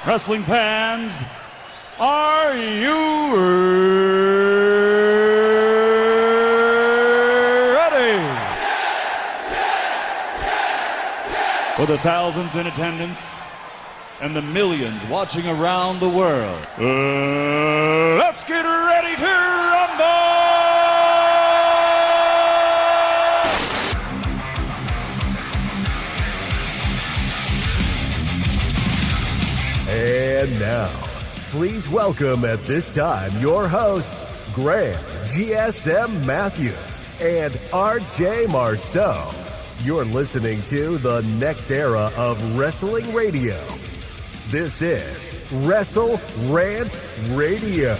Wrestling fans, are you ready? For the thousands in attendance and the millions watching around the world, let's get ready to rumble! And now, please welcome at this time your hosts, Graham GSM Matthews and RJ Marceau. You're listening to the next era of wrestling radio. This is WrestleRant Radio.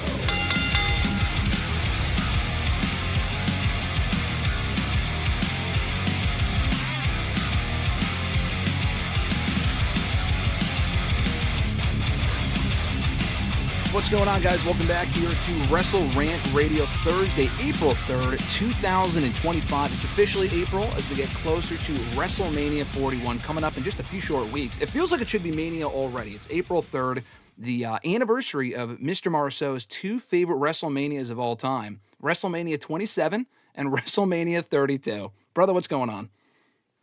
What's going on, guys? Welcome back here to WrestleRant Radio, Thursday, April 3rd, 2025. It's officially April as we get closer to WrestleMania 41 coming up in just a few short weeks. It feels like it should be Mania already. It's April 3rd, the anniversary of Mr. Marceau's two favorite WrestleManias of all time, WrestleMania 27 and WrestleMania 32. Brother, what's going on?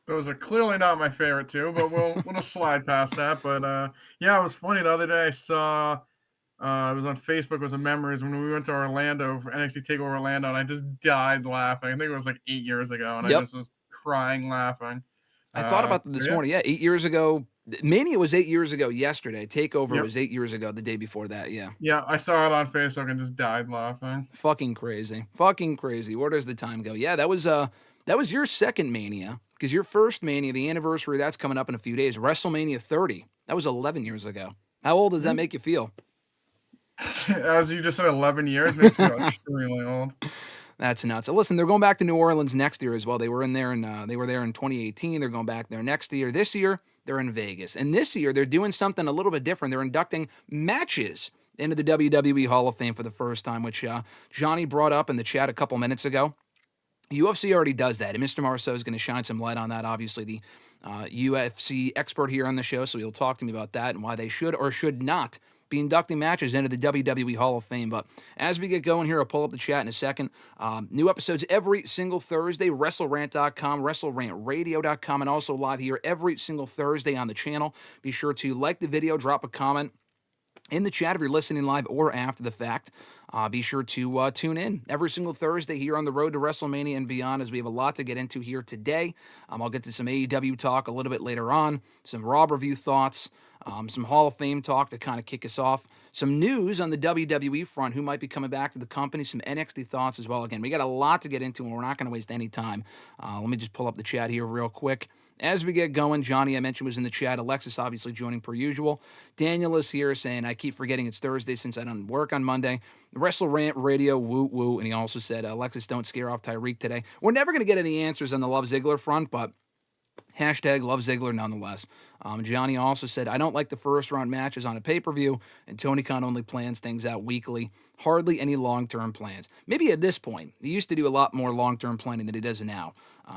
Those are clearly not my favorite two, but we'll slide past that. But yeah, it was funny. The other day I saw... it was on Facebook. It was a memories when we went to Orlando for NXT TakeOver Orlando, and I just died laughing. I think it was like 8 years ago, and I just was crying laughing. I thought about that this morning. Yeah, 8 years ago. Mania was 8 years ago yesterday. TakeOver was 8 years ago, the day before that, yeah. Yeah, I saw it on Facebook and just died laughing. Fucking crazy. Fucking crazy. Where does the time go? Yeah, that was your second Mania, because your first Mania, the anniversary, that's coming up in a few days. WrestleMania 30. That was 11 years ago. How old does that make you feel? As you just said, 11 years makes me feel extremely old. That's nuts. So listen, they're going back to New Orleans next year as well. They were there in 2018. They're going back there next year. This year, they're in Vegas. And this year, they're doing something a little bit different. They're inducting matches into the WWE Hall of Fame for the first time, which Johnny brought up in the chat a couple minutes ago. UFC already does that, and Mr. Marceau is going to shine some light on that. Obviously, the UFC expert here on the show, so he'll talk to me about that and why they should or should not be inducting matches into the WWE Hall of Fame. But as we get going here, I'll pull up the chat in a second. New episodes every single Thursday, WrestleRant.com, WrestleRantRadio.com, and also live here every single Thursday on the channel. Be sure to like the video, drop a comment in the chat if you're listening live or after the fact. Be sure to tune in every single Thursday here on the road to WrestleMania and beyond, as we have a lot to get into here today. I'll get to some AEW talk a little bit later on, some Raw review thoughts, some Hall of Fame talk to kind of kick us off, some news on the WWE front, who might be coming back to the company, some NXT thoughts as well. Again, we got a lot to get into, and we're not going to waste any time. Let me just pull up the chat here real quick. As we get going, Johnny, I mentioned, was in the chat. Alexis, obviously, joining per usual. Daniel is here saying, I keep forgetting it's Thursday since I don't work on Monday. WrestleRant Radio, woo woo. And he also said, Alexis, don't scare off Tyreek today. We're never going to get any answers on the Love Ziggler front, but hashtag Love Ziggler nonetheless. Johnny also said, I don't like the first round matches on a pay-per-view, and Tony Khan only plans things out weekly. Hardly any long-term plans. Maybe at this point. He used to do a lot more long-term planning than he does now.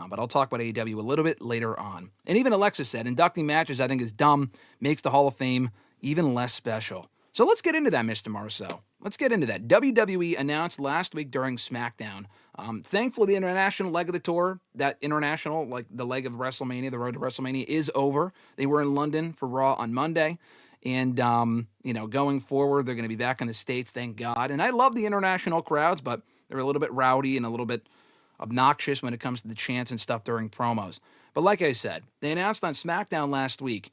But I'll talk about AEW a little bit later on. And even Alexis said, inducting matches I think is dumb, makes the Hall of Fame even less special. So let's get into that, Mr. Marceau. Let's get into that. WWE announced last week during SmackDown. Thankfully, the international leg of the tour, that international, like the leg of WrestleMania, the road to WrestleMania, is over. They were in London for Raw on Monday. And, going forward, they're going to be back in the States, thank God. And I love the international crowds, but they're a little bit rowdy and a little bit obnoxious when it comes to the chants and stuff during promos. But like I said, they announced on SmackDown last week,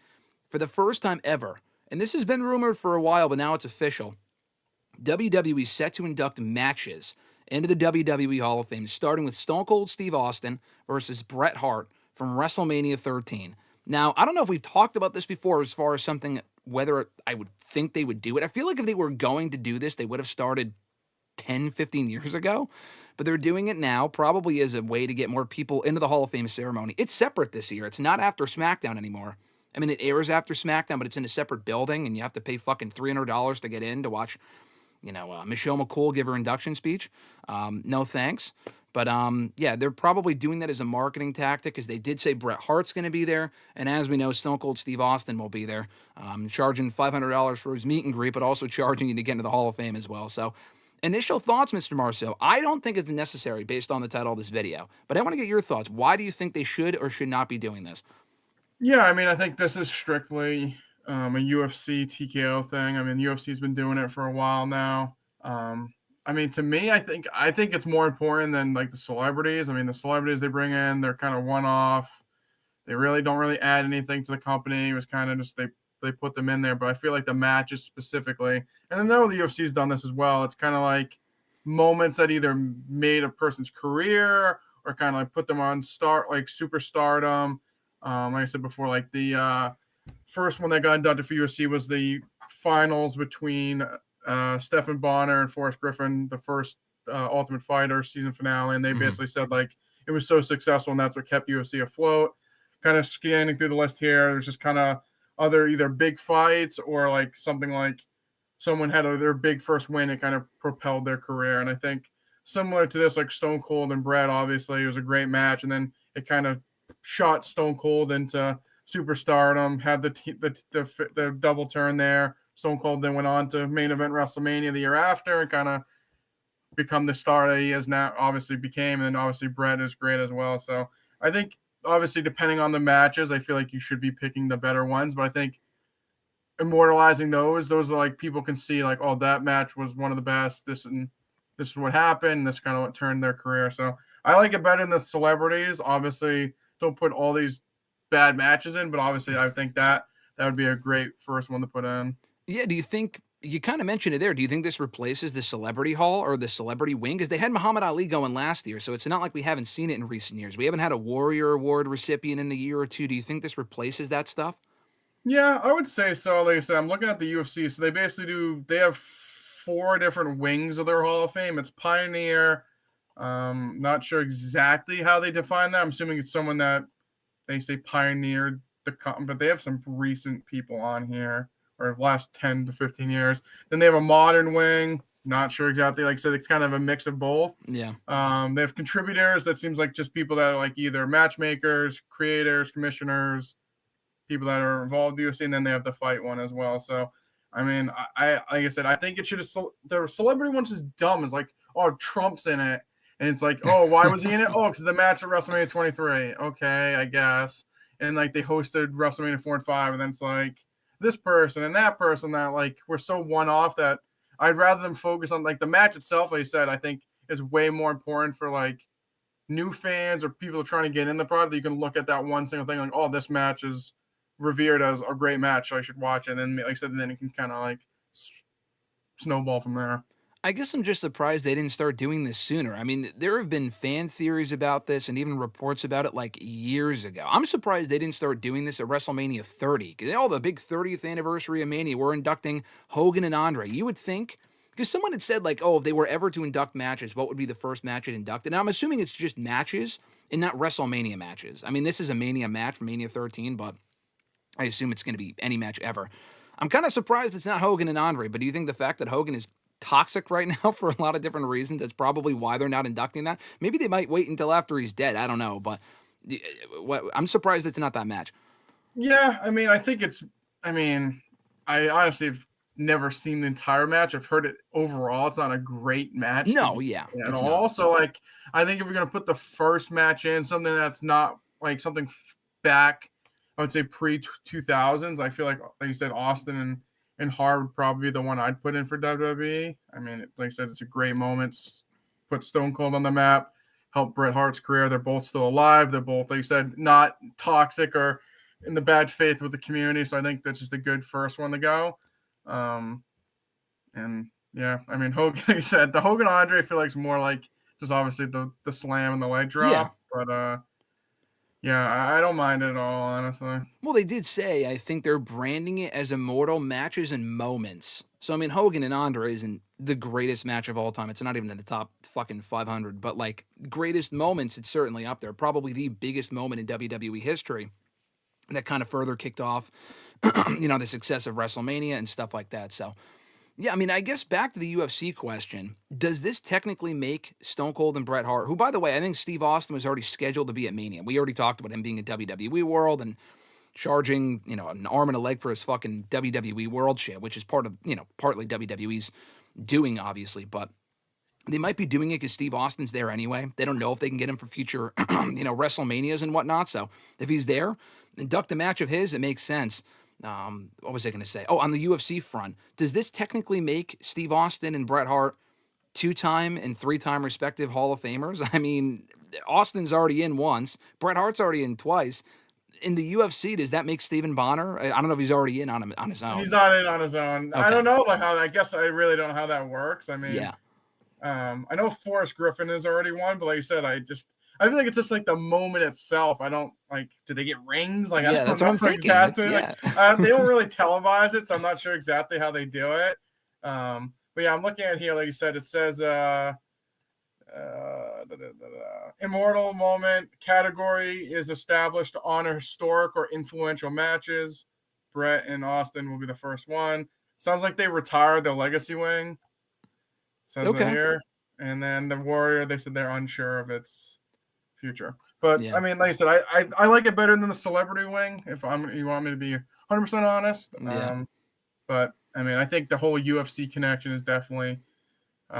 for the first time ever, and this has been rumored for a while, but now it's official, WWE set to induct matches into the WWE Hall of Fame, starting with Stone Cold Steve Austin versus Bret Hart from WrestleMania 13. Now, I don't know if we've talked about this before as far as something, whether I would think they would do it. I feel like if they were going to do this, they would have started 10, 15 years ago. But they're doing it now, probably as a way to get more people into the Hall of Fame ceremony. It's separate this year. It's not after SmackDown anymore. I mean, it airs after SmackDown, but it's in a separate building, and you have to pay fucking $300 to get in to watch, Michelle McCool give her induction speech. No thanks. But yeah, they're probably doing that as a marketing tactic because they did say Bret Hart's going to be there. And as we know, Stone Cold Steve Austin will be there, charging $500 for his meet and greet, but also charging you to get into the Hall of Fame as well. So initial thoughts, Mr. Marceau. I don't think it's necessary based on the title of this video, but I want to get your thoughts. Why do you think they should or should not be doing this? Yeah, I mean, I think this is strictly a UFC TKO thing. I mean, UFC's been doing it for a while now. I mean, to me, I think it's more important than like the celebrities. I mean, the celebrities they bring in, they're kind of one-off. They really don't really add anything to the company. It was kind of just they put them in there. But I feel like the matches specifically, and I know the UFC's done this as well. It's kind of like moments that either made a person's career or kind of like put them on superstardom. Like I said before, like the first one that got inducted for UFC was the finals between Stephen Bonner and Forrest Griffin, the first Ultimate Fighter season finale, and they basically said like it was so successful and that's what kept UFC afloat. Kind of scanning through the list here, there's just kind of other either big fights or like something like someone had their big first win, it kind of propelled their career. And I think similar to this, like Stone Cold and Bret, obviously it was a great match, and then it kind of shot Stone Cold into superstardom, had the double turn there. Stone Cold then went on to main event WrestleMania the year after and kind of become the star that he is now obviously became. And obviously Bret is great as well. So I think obviously depending on the matches, I feel like you should be picking the better ones. But I think immortalizing those are like people can see like, oh, that match was one of the best. This is what happened. This kind of what turned their career. So I like it better than the celebrities. Obviously, don't put all these bad matches in, but obviously I think that would be a great first one to put in. Yeah, do you think, you kind of mentioned it there, do you think this replaces the Celebrity Hall or the Celebrity Wing? Because they had Muhammad Ali going last year, so it's not like we haven't seen it in recent years. We haven't had a Warrior Award recipient in a year or two. Do you think this replaces that stuff? Yeah, I would say so. Like I said, I'm looking at the UFC, so they have 4 different wings of their Hall of Fame. It's Pioneer. Not sure exactly how they define that. I'm assuming it's someone that they say pioneered but they have some recent people on here, or last 10 to 15 years. Then they have a modern wing. Not sure exactly. Like I said, it's kind of a mix of both. Yeah. They have contributors. That seems like just people that are like either matchmakers, creators, commissioners, people that are involved in UFC, and then they have the fight one as well. So, I mean, I like I said, I think it should have. The celebrity one's just dumb. It's like, oh, Trump's in it, and it's like, oh, why was he in it? Oh, because the match at WrestleMania 23. Okay, I guess. And like they hosted WrestleMania 4 and 5, and then it's like this person and that person that like we're so one off that I'd rather them focus on like the match itself. Like I said, I think is way more important for like new fans or people trying to get in the product. That you can look at that one single thing like, oh, this match is revered as a great match, so I should watch it. And then, like I said, then it can kind of like snowball from there. I guess I'm just surprised they didn't start doing this sooner. I mean, there have been fan theories about this and even reports about it like years ago. I'm surprised they didn't start doing this at WrestleMania 30. Because the big 30th anniversary of Mania, we're inducting Hogan and Andre. You would think, because someone had said like, oh, if they were ever to induct matches, what would be the first match it inducted? And I'm assuming it's just matches and not WrestleMania matches. I mean, this is a Mania match from Mania 13, but I assume it's going to be any match ever. I'm kind of surprised it's not Hogan and Andre, but do you think the fact that Hogan is toxic right now for a lot of different reasons, that's probably why they're not inducting that? Maybe they might wait until after he's dead. I don't know, but I'm surprised it's not that match. Yeah, I mean, I honestly have never seen the entire match. I've heard it overall. It's not a great match. No, yeah. At all. Not. So, like, I think if we're going to put the first match in, something that's not like something back, I would say pre-2000s, I feel like you said, Austin and Hart would probably be the one I'd put in for WWE. I mean, like I said, it's a great moment. Put Stone Cold on the map, help Bret Hart's career. They're both still alive. They're both, like you said, not toxic or in the bad faith with the community. So I think that's just a good first one to go. And yeah, I mean, Hogan, like you said, the Hogan Andre, I feel like is more like just obviously the slam and the leg drop. Yeah. But yeah, I don't mind it at all, honestly. Well, they did say, I think they're branding it as immortal matches and moments. So, I mean, Hogan and Andre isn't the greatest match of all time. It's not even in the top fucking 500. But, like, greatest moments, it's certainly up there. Probably the biggest moment in WWE history that kind of further kicked off, the success of WrestleMania and stuff like that. So, Yeah, I mean, I guess back to the UFC question. Does this technically make Stone Cold and Bret Hart, who, by the way, I think Steve Austin was already scheduled to be at Mania. We already talked about him being a WWE World and charging, an arm and a leg for his fucking WWE World shit, which is partly WWE's doing, obviously, but they might be doing it because Steve Austin's there anyway. They don't know if they can get him for future, WrestleManias and whatnot. So if he's there, induct a match of his, it makes sense. What was I going to say? Oh, on the UFC front, does this technically make Steve Austin and Bret Hart 2-time and 3-time respective Hall of Famers? I mean, Austin's already in once. Bret Hart's already in twice. In the UFC, does that make Stephen Bonner? I don't know if he's already in on his own. He's not in on his own. Okay. I don't know I guess I really don't know how that works. I mean, yeah. I know Forrest Griffin has already won, but like you said, I feel like it's just like the moment itself. I don't do they get rings? Like, I don't that's know what I'm thinking. exactly. Yeah. They don't really televise it, so I'm not sure exactly how they do it. But yeah, I'm looking at here, like you said, it says immortal moment category is established to honor historic or influential matches. Brett and Austin will be the first one. Sounds like they retired the legacy wing. Says it here. And then the Warrior, they said they're unsure of its future. But I mean, like I said, I like it better than the celebrity wing, you want me to be 100% honest. Yeah. But I mean, I think the whole UFC connection is definitely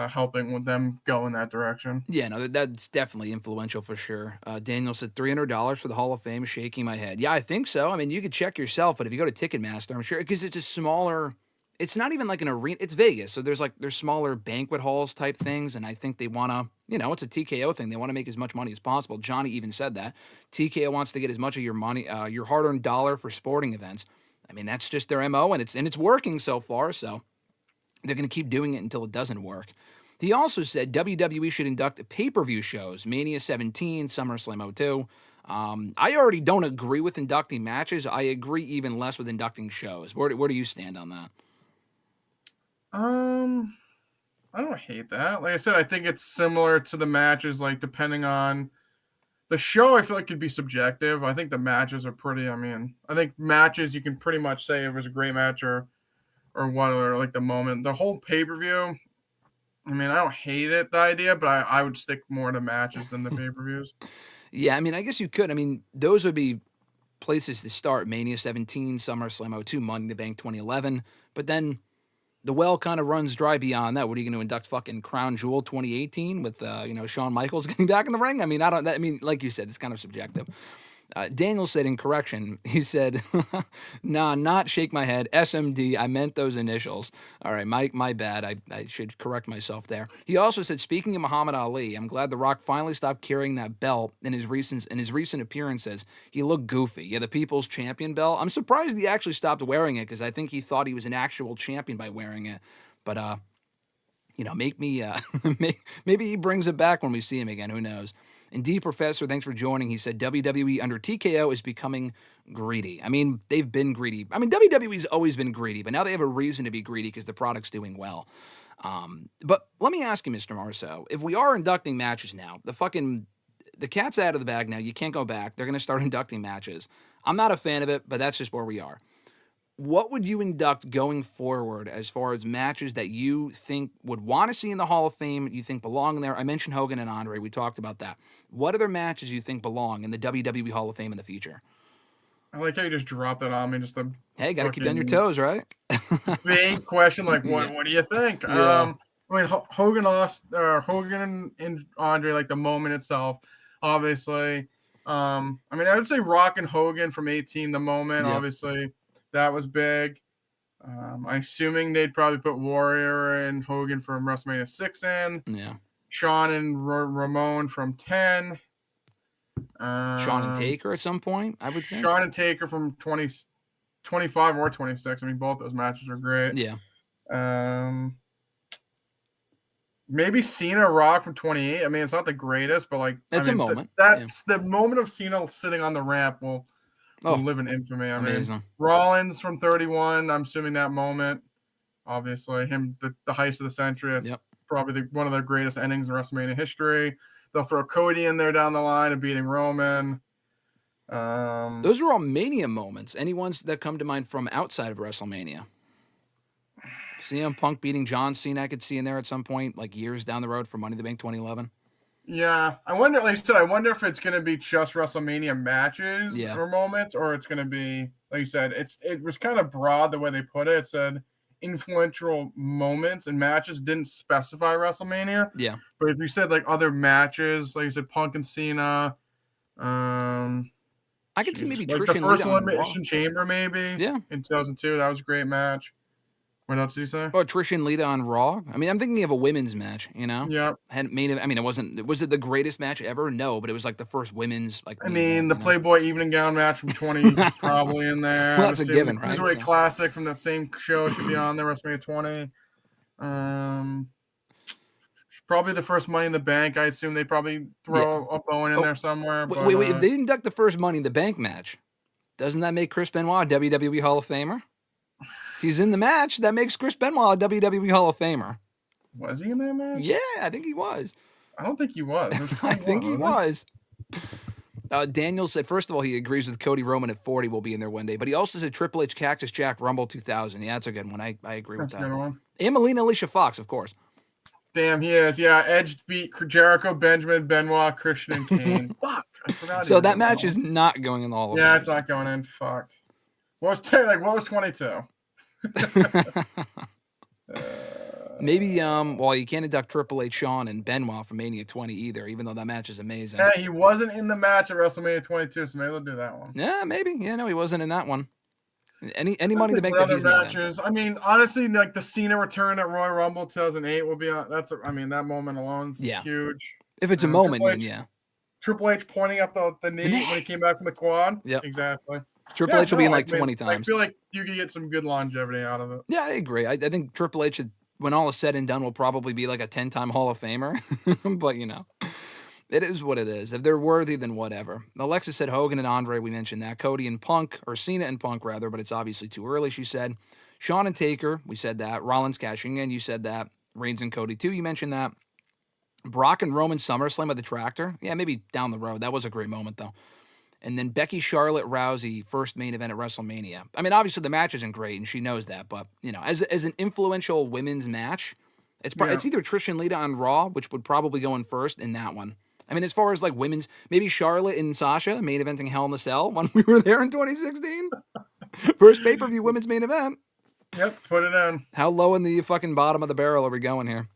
helping with them go in that direction. Yeah, no, that's definitely influential for sure. Daniel said $300 for the Hall of Fame, shaking my head. Yeah, I think so. I mean, you could check yourself, but if you go to Ticketmaster, I'm sure, because it's a smaller, it's not even like an arena, it's Vegas, so there's smaller banquet halls type things, and I think they want to, it's a TKO thing. They want to make as much money as possible. Johnny even said that. TKO wants to get as much of your money, your hard-earned dollar for sporting events. I mean, that's just their MO, and it's working so far, so they're going to keep doing it until it doesn't work. He also said WWE should induct pay-per-view shows, Mania 17, SummerSlam 02. I already don't agree with inducting matches. I agree even less with inducting shows. Where do you stand on that? I don't hate that. Like I said, I think it's similar to the matches, like depending on the show, I feel like could be subjective. I think the matches are pretty, I think matches you can pretty much say if it was a great match or what, or like the moment. The whole pay-per-view, I don't hate it, the idea, but I would stick more to matches than the pay-per-views. Yeah, I guess you could. Those would be places to start. Mania 17, SummerSlam 02, Money in the Bank 2011. But then the well kind of runs dry beyond that. What are you going to induct fucking Crown Jewel 2018 with, Shawn Michaels getting back in the ring? Like you said, it's kind of subjective. Daniel said in correction, he said, nah, not shake my head, SMD, I meant those initials. All right, my bad, I should correct myself there. He also said, speaking of Muhammad Ali, I'm glad The Rock finally stopped carrying that belt in his recent appearances. He looked goofy. Yeah, the People's Champion belt. I'm surprised he actually stopped wearing it, because I think he thought he was an actual champion by wearing it. But, maybe he brings it back when we see him again, who knows. And D Professor, thanks for joining. He said WWE under TKO is becoming greedy. They've been greedy. WWE's always been greedy, but now they have a reason to be greedy because the product's doing well. But let me ask you, Mr. Marceau, if we are inducting matches now, the cat's out of the bag now. You can't go back. They're going to start inducting matches. I'm not a fan of it, but that's just where we are. What would you induct going forward as far as matches that you think would want to see in the Hall of Fame, you think belong there? I mentioned Hogan and Andre. We talked about that. What other matches you think belong in the WWE Hall of Fame in the future? I like how you just dropped that on me. Hey, got to keep you on your toes, right? Big question, like what do you think? Yeah. Hogan and Andre, like the moment itself, obviously. I would say Rock and Hogan from 18, the moment, obviously. That was big. I'm assuming they'd probably put Warrior and Hogan from WrestleMania 6 in. Yeah. Shawn and Ramon from 10. Shawn and Taker at some point, I would think. Shawn and Taker from 25 or 26. Both those matches are great. Yeah. Maybe Cena Rock from 28. It's not the greatest, but that's a moment. That's the moment of Cena sitting on the ramp will live in infamy. Amazing. Rollins from 31. I'm assuming that moment, obviously, him the heist of the century. It's probably one of the greatest endings in WrestleMania history. They'll throw Cody in there down the line of beating Roman. Those are all Mania moments. Any ones that come to mind from outside of WrestleMania? CM Punk beating John Cena, I could see in there at some point, like years down the road for Money in the Bank 2011. Yeah, I wonder. Like I said, I wonder if it's going to be just WrestleMania matches or moments, or it's going to be, like you said, it was kind of broad the way they put it. It said influential moments and matches, didn't specify WrestleMania. Yeah, but if you said like other matches, like you said, Punk and Cena, I could see maybe like Trish the and first Lita on Elimination Raw. Chamber, maybe. Yeah, in 2002, that was a great match. What else did you say? Oh, Trish and Lita on Raw. I mean, I'm thinking of a women's match, you know? Yeah. Had made it. I mean, was it the greatest match ever? No, but it was like the first women's, like, I mean, the Playboy evening gown match from 20 probably in there. Well, that's a given, right? Cruiserweight Classic from that same show should be on there, WrestleMania 20. Probably the first Money in the Bank. I assume they probably throw a Bowen in there somewhere. But, wait, if they induct the first Money in the Bank match, doesn't that make Chris Benoit a WWE Hall of Famer? He's in the match. That makes Chris Benoit a WWE Hall of Famer. Was he in that match? Yeah, I think he was. I don't think he was. I think he was. Daniel said, first of all, he agrees with Cody Roman at 40 will be in there one day, but he also said Triple H, Cactus Jack, Rumble 2000. Yeah, that's a good one. I agree with that. That's a good one. And Melina Alicia Fox, of course. Damn, he is. Yeah, Edge beat Jericho, Benjamin, Benoit, Christian, and Kane. Fuck. I forgot. So that match is not going in the Hall of Fame. Yeah, it's not going in. Fuck. What was 22? Maybe well, you can't induct Triple H, Shawn, and Benoit from Mania 20 either, even though that match is amazing. Yeah, he wasn't in the match at WrestleMania 22, so maybe they'll do that one. Yeah, maybe. Yeah, no, he wasn't in that one. Any Money in the Bank that he's matches. I mean, honestly, like the Cena return at Royal Rumble 2008 will be that moment alone is huge. If it's a moment, then yeah. Triple H pointing up the knee when he came back from the quad. Yeah, exactly. Triple H will be in like 20 times. I feel like you can get some good longevity out of it. Yeah, I agree. I think Triple H, when all is said and done, will probably be like a 10-time Hall of Famer. But, it is what it is. If they're worthy, then whatever. Alexa said Hogan and Andre, we mentioned that. Cody and Punk, or Cena and Punk, rather, but it's obviously too early, she said. Shawn and Taker, we said that. Rollins cashing in, you said that. Reigns and Cody, too, you mentioned that. Brock and Roman SummerSlam at the Tractor. Yeah, maybe down the road. That was a great moment, though. And then Becky, Charlotte, Rousey, first main event at WrestleMania. I mean, obviously the match isn't great, and she knows that. But, as an influential women's match, it's either Trish and Lita on Raw, which would probably go in first, in that one. I mean, as far as, like, women's, maybe Charlotte and Sasha main eventing Hell in a Cell when we were there in 2016. First pay-per-view women's main event. Yep, put it in. How low in the fucking bottom of the barrel are we going here?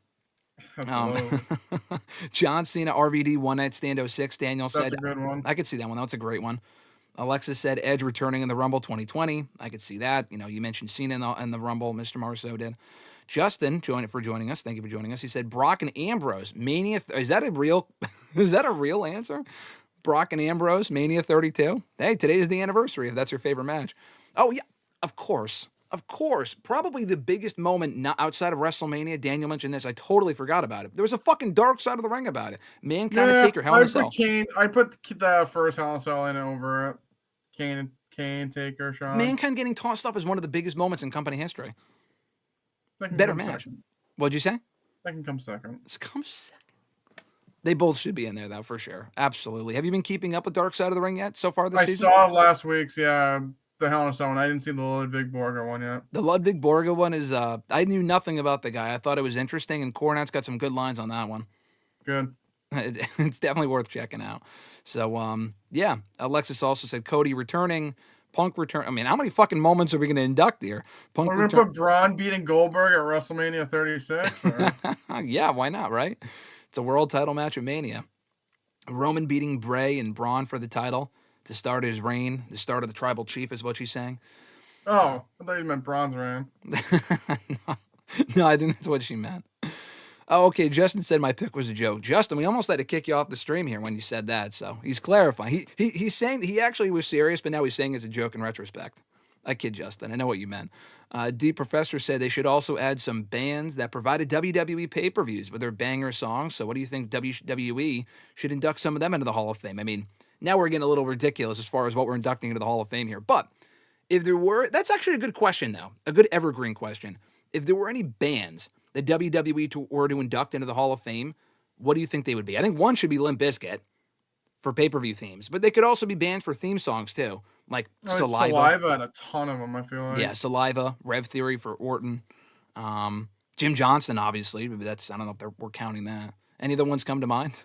John Cena, RVD, One Night Stand 06. Daniel said, that's a good one. I could see that one. That's a great one. Alexis said Edge returning in the Rumble 2020. I could see that. You mentioned Cena in the Rumble. Mr. Marceau did. Justin, joining us. Thank you for joining us. He said Brock and Ambrose, Mania. Is that a real answer? Brock and Ambrose, Mania 32. Hey, today is the anniversary, if that's your favorite match. Oh, yeah, of course. Of course, probably the biggest moment not outside of WrestleMania. Daniel mentioned this. I totally forgot about it. There was a fucking dark side of the ring about it. Mankind and Taker, Hell in a Cell. I put the first Hell in a Cell in over it. Kane, Taker, Shawn. Mankind getting tossed off is one of the biggest moments in company history. Better match. Second. What'd you say? That can come second. It's come second. They both should be in there, though, for sure. Absolutely. Have you been keeping up with Dark Side of the Ring yet so far this season? I saw last week's, the Hell in a Cell one. I didn't see the Ludwig Borga one yet. The Ludwig Borga one is, I knew nothing about the guy. I thought it was interesting, and Cornette's got some good lines on that one. Good. It's definitely worth checking out. So, Alexis also said Cody returning, Punk return. I mean, how many fucking moments are we going to induct here? We're going to put Braun beating Goldberg at WrestleMania 36? Yeah, why not, right? It's a world title match at Mania. Roman beating Bray and Braun for the title to start his reign. The start of the Tribal Chief is what she's saying. Oh, I thought you meant Braun's reign. No, I think that's what she meant. Oh, okay. Justin said my pick was a joke. Justin, we almost had to kick you off the stream here when you said that. So he's clarifying. He's saying he actually was serious, but now he's saying it's a joke in retrospect. I kid, Justin. I know what you meant. D Professor said they should also add some bands that provided WWE pay-per-views with their banger songs. So what do you think WWE should induct some of them into the Hall of Fame? I mean, now we're getting a little ridiculous as far as what we're inducting into the Hall of Fame here. But if there were, that's actually a good question, though. A good evergreen question. If there were any bands that WWE were to induct into the Hall of Fame, what do you think they would be? I think one should be Limp Bizkit for pay-per-view themes, but they could also be bands for theme songs too, like Saliva. Saliva had a ton of them, I feel like. Yeah, Saliva, Rev Theory for Orton. Jim Johnston, obviously. Maybe I don't know if we're counting that. Any other ones come to mind?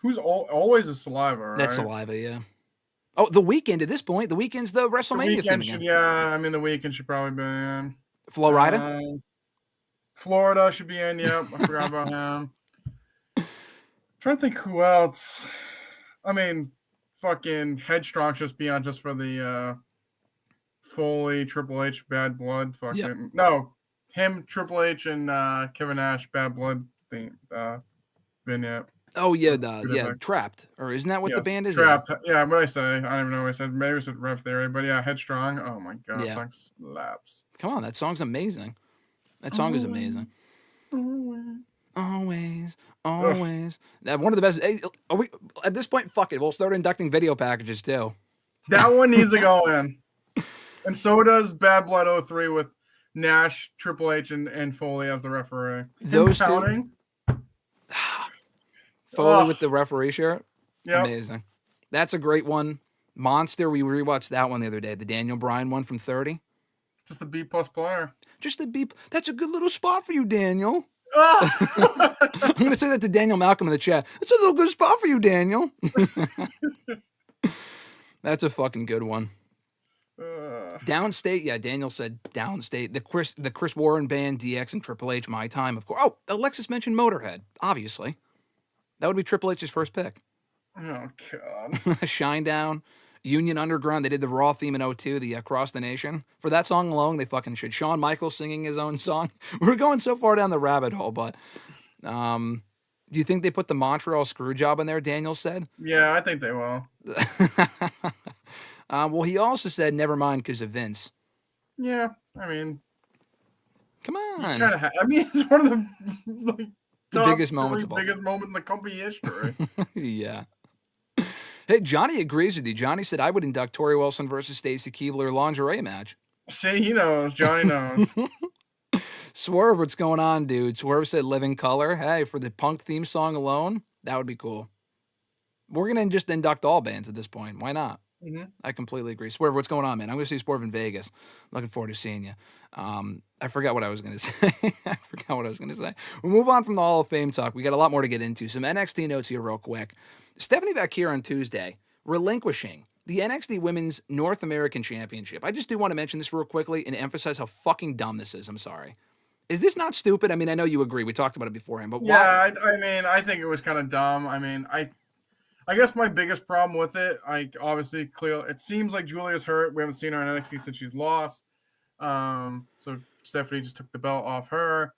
Who's always a Saliva, right? That's Saliva, yeah. Oh, The Weeknd at this point. The Weeknd's the WrestleMania theme again. The Weeknd should probably be in. Flo Rida? Florida should be in, yep. I forgot about him. I'm trying to think who else. I mean, fucking Headstrong just be on just for the Foley, Triple H, Bad Blood. Fucking Yep. No, him, Triple H, and Kevin Nash, Bad Blood theme vignette. Oh, yeah, Trapped. Or isn't that what the band is? Trapped. Yeah, what did I say? I don't even know what I said. Maybe I said Rev Theory, but yeah, Headstrong. Oh my God, that song slaps. Come on, that song's amazing. That song is amazing. Always. That one of the best. Hey, are we at this point? Fuck it. We'll start inducting video packages too. That one needs to go in, and so does Bad Blood 03 with Nash, Triple H, and Foley as the referee. Those two. Foley with the referee shirt. Yep. Amazing. That's a great one. Monster. We rewatched that one the other day. The Daniel Bryan one from 30. Just a B+ player. Just a B. That's a good little spot for you, Daniel. I'm going to say that to Daniel Malcolm in the chat. It's a little good spot for you, Daniel. That's a fucking good one. Downstate, yeah, Daniel said Downstate. The Chris Warren Band, DX, and Triple H, My Time, of course. Oh, Alexis mentioned Motorhead, obviously. That would be Triple H's first pick. Oh, God. Shinedown, Union Underground. They did the Raw theme in 02, the Across the Nation. For that song alone, they fucking should. Shawn Michaels singing his own song. We're going so far down the rabbit hole, but do you think they put the Montreal Screwjob in there, Daniel said? Yeah, I think they will. Well, he also said, never mind because of Vince. Yeah, I mean. Come on. It's one of the biggest moments of all. Biggest moment in the company history. Yeah. Hey, Johnny agrees with you. Johnny said I would induct Tori Wilson versus Stacy Keibler lingerie match. See, he knows. Johnny knows. Swerve, what's going on, dude? Swerve said Living Color. Hey, for the Punk theme song alone, that would be cool. We're going to just induct all bands at this point. Why not? Mm-hmm. I completely agree. Swerve, what's going on, man? I'm going to see Swerve in Vegas. Looking forward to seeing you. I forgot what I was going to say. We'll move on from the Hall of Fame talk. We got a lot more to get into. Some NXT notes here real quick. Stephanie Vaquer on Tuesday, relinquishing the NXT Women's North American Championship. I just do want to mention this real quickly and emphasize how fucking dumb this is. I'm sorry. Is this not stupid? I mean, I know you agree. We talked about it beforehand, but why? Yeah, I think it was kind of dumb. I mean, I guess my biggest problem with it, it seems like Julia's hurt. We haven't seen her in NXT since she's lost. So Stephanie just took the belt off her.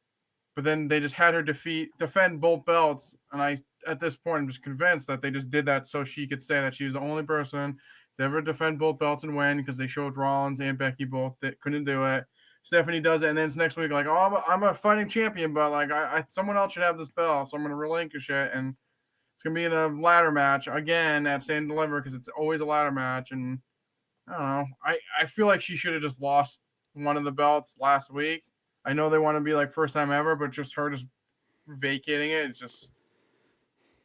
But then they just had her defend both belts. And at this point, I'm just convinced that they just did that so she could say that she was the only person to ever defend both belts and win, because they showed Rollins and Becky both that couldn't do it. Stephanie does it, and then it's next week like, oh, I'm a fighting champion, but like someone else should have this belt, so I'm going to relinquish it. And it's going to be in a ladder match again at Stand and Deliver, because it's always a ladder match. And I don't know. I feel like she should have just lost one of the belts last week. I know they want to be like first time ever, but just her just vacating it,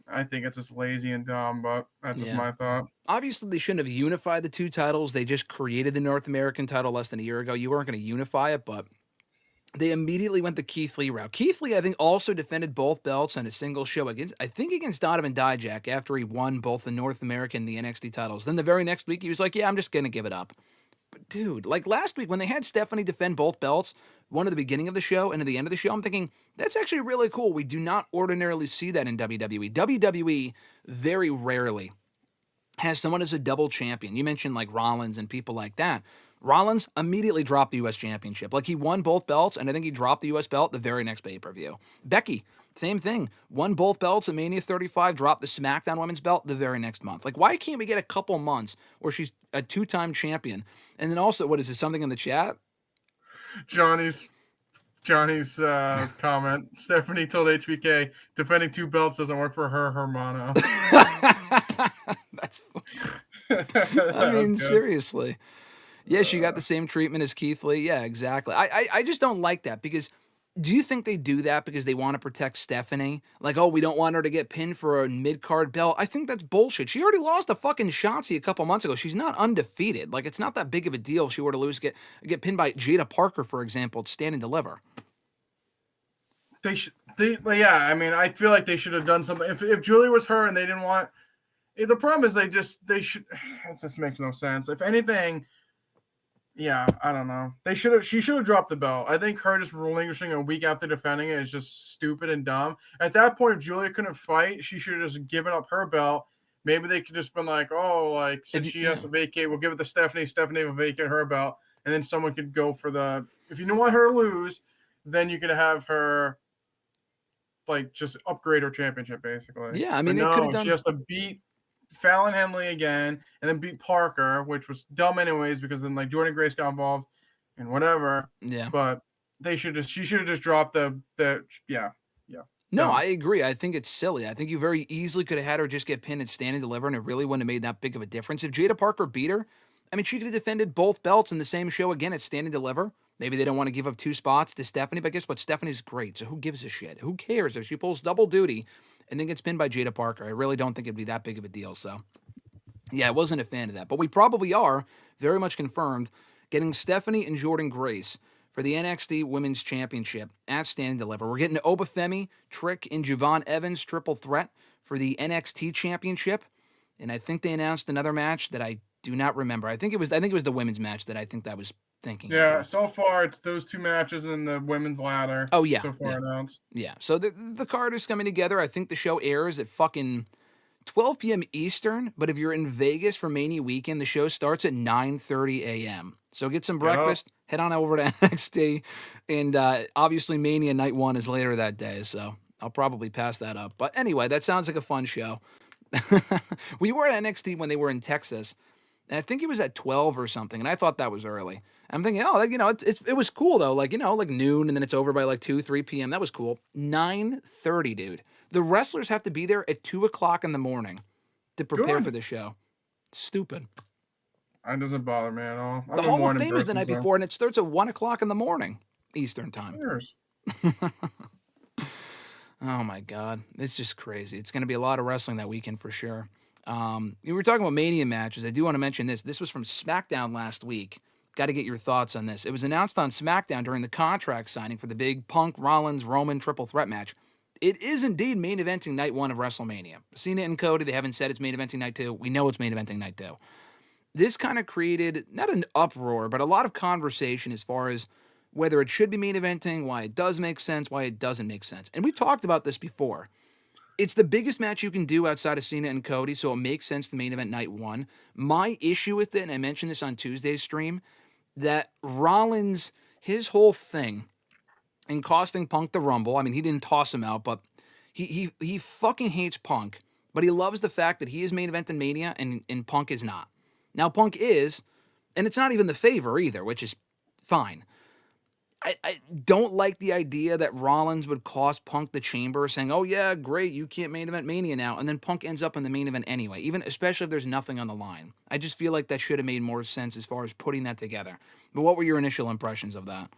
I think it's just lazy and dumb, but that's just my thought. Obviously, they shouldn't have unified the two titles. They just created the North American title less than a year ago. You weren't going to unify it, but they immediately went the Keith Lee route. Keith Lee, I think, also defended both belts on a single show against Donovan Dijak after he won both the North American and the NXT titles. Then the very next week, he was like, yeah, I'm just going to give it up. But dude, like last week when they had Stephanie defend both belts, one at the beginning of the show and at the end of the show, I'm thinking, that's actually really cool. We do not ordinarily see that in WWE. WWE very rarely has someone as a double champion. You mentioned like Rollins and people like that. Rollins immediately dropped the U.S. Championship. Like he won both belts, and I think he dropped the U.S. belt the very next pay-per-view. Becky, same thing. Won both belts at Mania 35, dropped the SmackDown Women's belt the very next month. Like, why can't we get a couple months where she's a two-time champion? And then also, what is it, something in the chat? Johnny's comment. Stephanie told HBK defending two belts doesn't work for her mono. That's funny. I mean, seriously. Yeah, she got the same treatment as Keith Lee. Yeah, exactly. I just don't like that, because Do you think they do that because they want to protect Stephanie? Like, oh, we don't want her to get pinned for a mid-card belt. I think that's bullshit. She already lost to fucking Shotzi a couple months ago. She's not undefeated. Like, it's not that big of a deal if she were to lose, get pinned by Jada Parker, for example, at Stand and Deliver. Yeah, I mean, I feel like they should have done something. If Julie was her and they didn't want, the problem is they should. It just makes no sense. If anything, yeah, I don't know. She should have dropped the belt. I think her just relinquishing a week after defending it is just stupid and dumb. At that point, if Julia couldn't fight, she should have just given up her belt. Maybe they could just been like, oh, like since she has to vacate, we'll give it to Stephanie. Stephanie will vacate her belt, and then someone could go for the. If you don't want her to lose, then you could have her, like, just upgrade her championship basically. Yeah, I mean, they could have done. She has to beat Fallon Henley again, and then beat Parker, which was dumb anyways, because then like Jordan Grace got involved and whatever. Yeah. But she should have just dropped the yeah. No, I agree. I think it's silly. I think you very easily could have had her just get pinned and Stand and Deliver, and it really wouldn't have made that big of a difference. If Jada Parker beat her, I mean, she could have defended both belts in the same show again at Stand and Deliver. Maybe they don't want to give up 2 spots to Stephanie, but guess what? Stephanie's great, so who gives a shit? Who cares if she pulls double duty and then gets pinned by Jada Parker? I really don't think it'd be that big of a deal, so yeah, I wasn't a fan of that. But we probably are, very much confirmed, getting Stephanie and Jordan Grace for the NXT Women's Championship at Stand and Deliver. We're getting Obafemi, Trick, and Javon Evans triple threat for the NXT Championship. And I think they announced another match that I do not remember. I think it was the women's match that I think I was thinking. Yeah, so far it's those 2 matches in the women's ladder. Oh, yeah. So far announced. Yeah, so the card is coming together. I think the show airs at fucking 12 p.m. Eastern, but if you're in Vegas for Mania weekend, the show starts at 9:30 a.m. So get some breakfast, head on over to NXT, and obviously Mania Night 1 is later that day, so I'll probably pass that up. But anyway, that sounds like a fun show. We were at NXT when they were in Texas, and I think it was at 12 or something, and I thought that was early. I'm thinking, oh, like, it was cool though, like, like noon, and then it's over by like 2, 3 p.m. That was cool. 9:30, dude. The wrestlers have to be there at 2 o'clock in the morning to prepare for the show. Stupid. That doesn't bother me at all. The Hall of Fame is the night before, and it starts at 1 o'clock in the morning, Eastern time. Oh, my God. It's just crazy. It's going to be a lot of wrestling that weekend for sure. We were talking about Mania matches. I do want to mention this. This was from SmackDown last week. Got to get your thoughts on this. It was announced on SmackDown during the contract signing for the big Punk, Rollins, Roman triple threat match. It is indeed main eventing night 1 of WrestleMania. Cena and Cody, they haven't said it's main eventing night 2. We know it's main eventing night 2. This kind of created, not an uproar, but a lot of conversation as far as whether it should be main eventing, why it does make sense, why it doesn't make sense. And we've talked about this before. It's the biggest match you can do outside of Cena and Cody, so it makes sense to main event night 1. My issue with it, and I mentioned this on Tuesday's stream, that Rollins, his whole thing, and costing Punk the Rumble. I mean, he didn't toss him out, but he fucking hates Punk. But he loves the fact that he is main event in Mania and Punk is not. Now, Punk is, and it's not even the favor either, which is fine. I don't like the idea that Rollins would cost Punk the chamber, saying, oh yeah, great, you can't main event Mania now, and then Punk ends up in the main event anyway, especially if there's nothing on the line. I just feel like that should have made more sense as far as putting that together. But what were your initial impressions of that?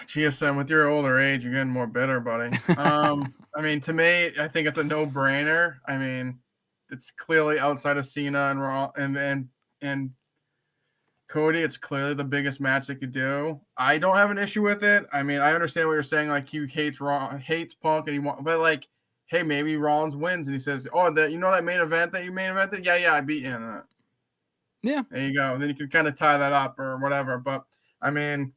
GSM, with your older age, you're getting more bitter, buddy. I mean, to me, I think it's a no-brainer. I mean, it's clearly outside of Cena and Raw and Cody. It's clearly the biggest match they could do. I don't have an issue with it. I mean, I understand what you're saying. Like, he hates Punk, and but like, hey, maybe Rollins wins, and he says, "Oh, that that main event that you main evented? Yeah, I beat you in that." Yeah, there you go. Then you can kind of tie that up or whatever. But I mean,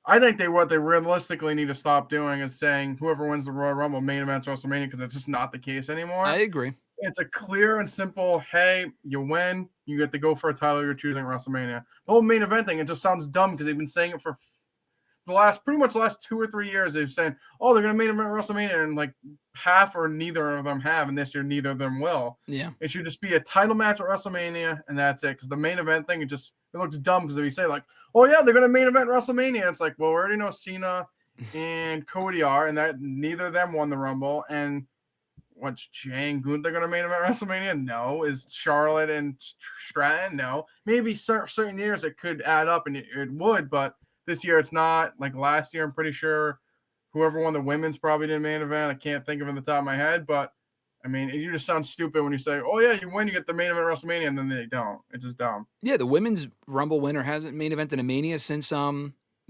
I think what they realistically need to stop doing is saying whoever wins the Royal Rumble main events WrestleMania, because it's just not the case anymore. I agree. It's a clear and simple, hey, you win, you get to go for a title you're choosing WrestleMania. The whole main event thing, it just sounds dumb because they've been saying it for pretty much the last 2 or 3 years. They've said, oh, they're going to main event WrestleMania, and like half or neither of them have, and this year neither of them will. Yeah. It should just be a title match at WrestleMania, and that's it. Because the main event thing, it looks dumb because if you say like, oh yeah, they're going to main event WrestleMania, it's like, well, we already know Cena and Cody are, and that neither of them won the Rumble, and what's Jay and Gunther going to main event WrestleMania? No. Is Charlotte and Stratton? No. Maybe certain years it could add up and it would, but This year it's not. Like last year, I'm pretty sure whoever won the women's probably did main event. I can't think of it on the top of my head, but I mean, you just sound stupid when you say, "Oh yeah, you win, you get the main event of WrestleMania," and then they don't. It's just dumb. Yeah, the women's Rumble winner hasn't main evented a Mania since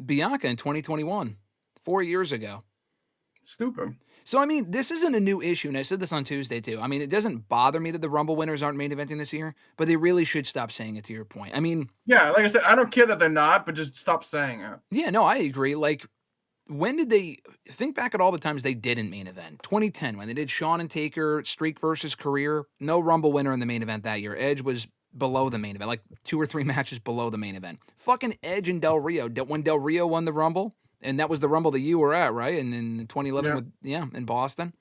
Bianca in 2021, 4 years ago. Stupid. So, I mean, this isn't a new issue, and I said this on Tuesday, too. I mean, it doesn't bother me that the Rumble winners aren't main eventing this year, but they really should stop saying it, to your point. I mean... Yeah, like I said, I don't care that they're not, but just stop saying it. Yeah, no, I agree. Like, when did they... Think back at all the times they didn't main event. 2010, when they did Shawn and Taker, Streak versus Career, no Rumble winner in the main event that year. Edge was below the main event, like 2 or 3 matches below the main event. Fucking Edge and Del Rio. When Del Rio won the Rumble, and that was the Rumble that you were at, right? And in 2011, in Boston.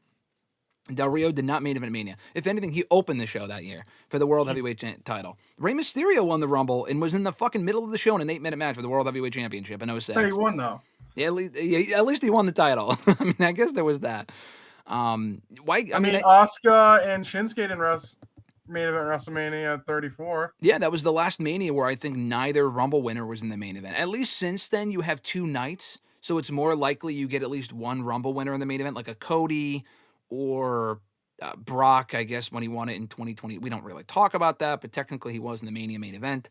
Del Rio did not main event Mania. If anything, he opened the show that year for the World Heavyweight title. Rey Mysterio won the Rumble and was in the fucking middle of the show in an 8-minute match for the World Heavyweight Championship in 06. Hey, he won, though. Yeah, at least he won the title. I mean, I guess there was that. Why? I mean, Asuka and Shinsuke didn't main event WrestleMania 34. Yeah, that was the last Mania where I think neither Rumble winner was in the main event. At least since then, you have 2 nights, so it's more likely you get at least one Rumble winner in the main event, like a Cody or Brock, I guess, when he won it in 2020. We don't really talk about that, but technically he was in the Mania main event.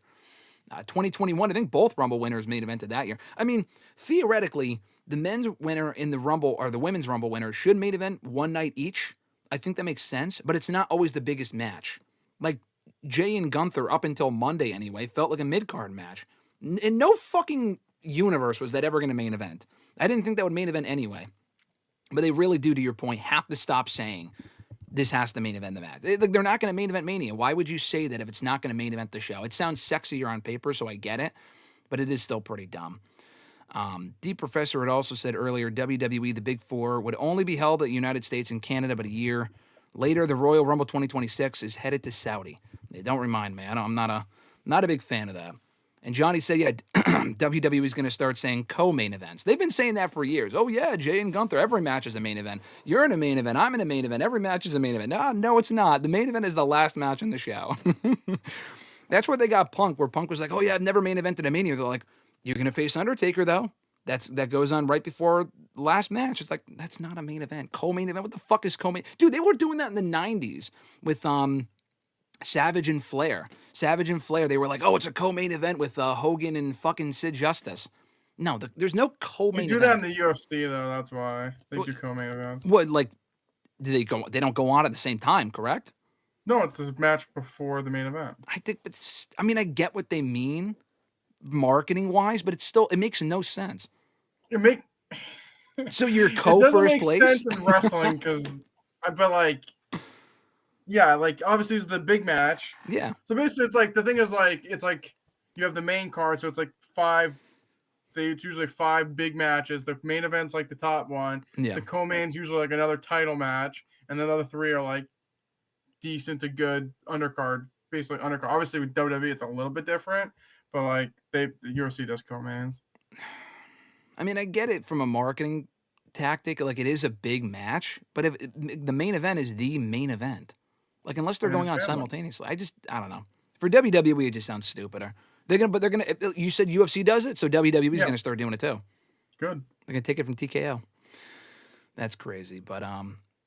2021, I think both Rumble winners main evented that year. I mean, theoretically, the men's winner in the Rumble or the women's Rumble winner should main event one night each. I think that makes sense, but it's not always the biggest match. Like, Jay and Gunther, up until Monday anyway, felt like a mid-card match. In no fucking universe was that ever going to main event. I didn't think that would main event anyway. But they really do, to your point, have to stop saying this has to main event the match. They're not going to main event Mania. Why would you say that if it's not going to main event the show? It sounds sexier on paper, so I get it, but it is still pretty dumb. Deep Professor had also said earlier, WWE, the Big Four, would only be held at the United States and Canada, but a year later, the Royal Rumble 2026 is headed to Saudi. Don't remind me. I'm not a big fan of that. And Johnny said, yeah, WWE is going to start saying co-main events. They've been saying that for years. Oh, yeah, Jay and Gunther, every match is a main event. You're in a main event. I'm in a main event. Every match is a main event. No, it's not. The main event is the last match in the show. That's where they got Punk, where Punk was like, oh, yeah, I've never main evented a Mania. They're like, you're going to face Undertaker, though. That goes on right before the last match. It's like, that's not a main event. Co-main event? What the fuck is co-main? Dude, they were doing that in the 90s with Savage and Flair. Savage and Flair, they were like, oh, it's a co-main event with Hogan and fucking Sid Justice. No, there's no co-main event. They do that in the UFC, though. That's why. They do co-main events. What, like, they don't go on at the same time, correct? No, it's the match before the main event. I think, I get what they mean marketing-wise, but it makes no sense. So you're co-first place? It doesn't make sense in wrestling, because I feel like, yeah, like, obviously it's the big match. Yeah. So basically, it's like, the thing is, like, it's like, you have the main card, so it's like 5, it's usually 5 big matches. The main event's like the top one. Yeah. The co-main's usually like another title match, and then the other 3 are like decent to good undercard, basically undercard. Obviously with WWE, it's a little bit different, but like the UFC does co-mains. I mean, I get it from a marketing tactic, like it is a big match, but if the main event is the main event, like unless they're going on simultaneously, I don't know. For WWE, it just sounds stupider. They're gonna. You said UFC does it, so WWE's gonna start doing it too. Good. They're gonna take it from TKO. That's crazy, but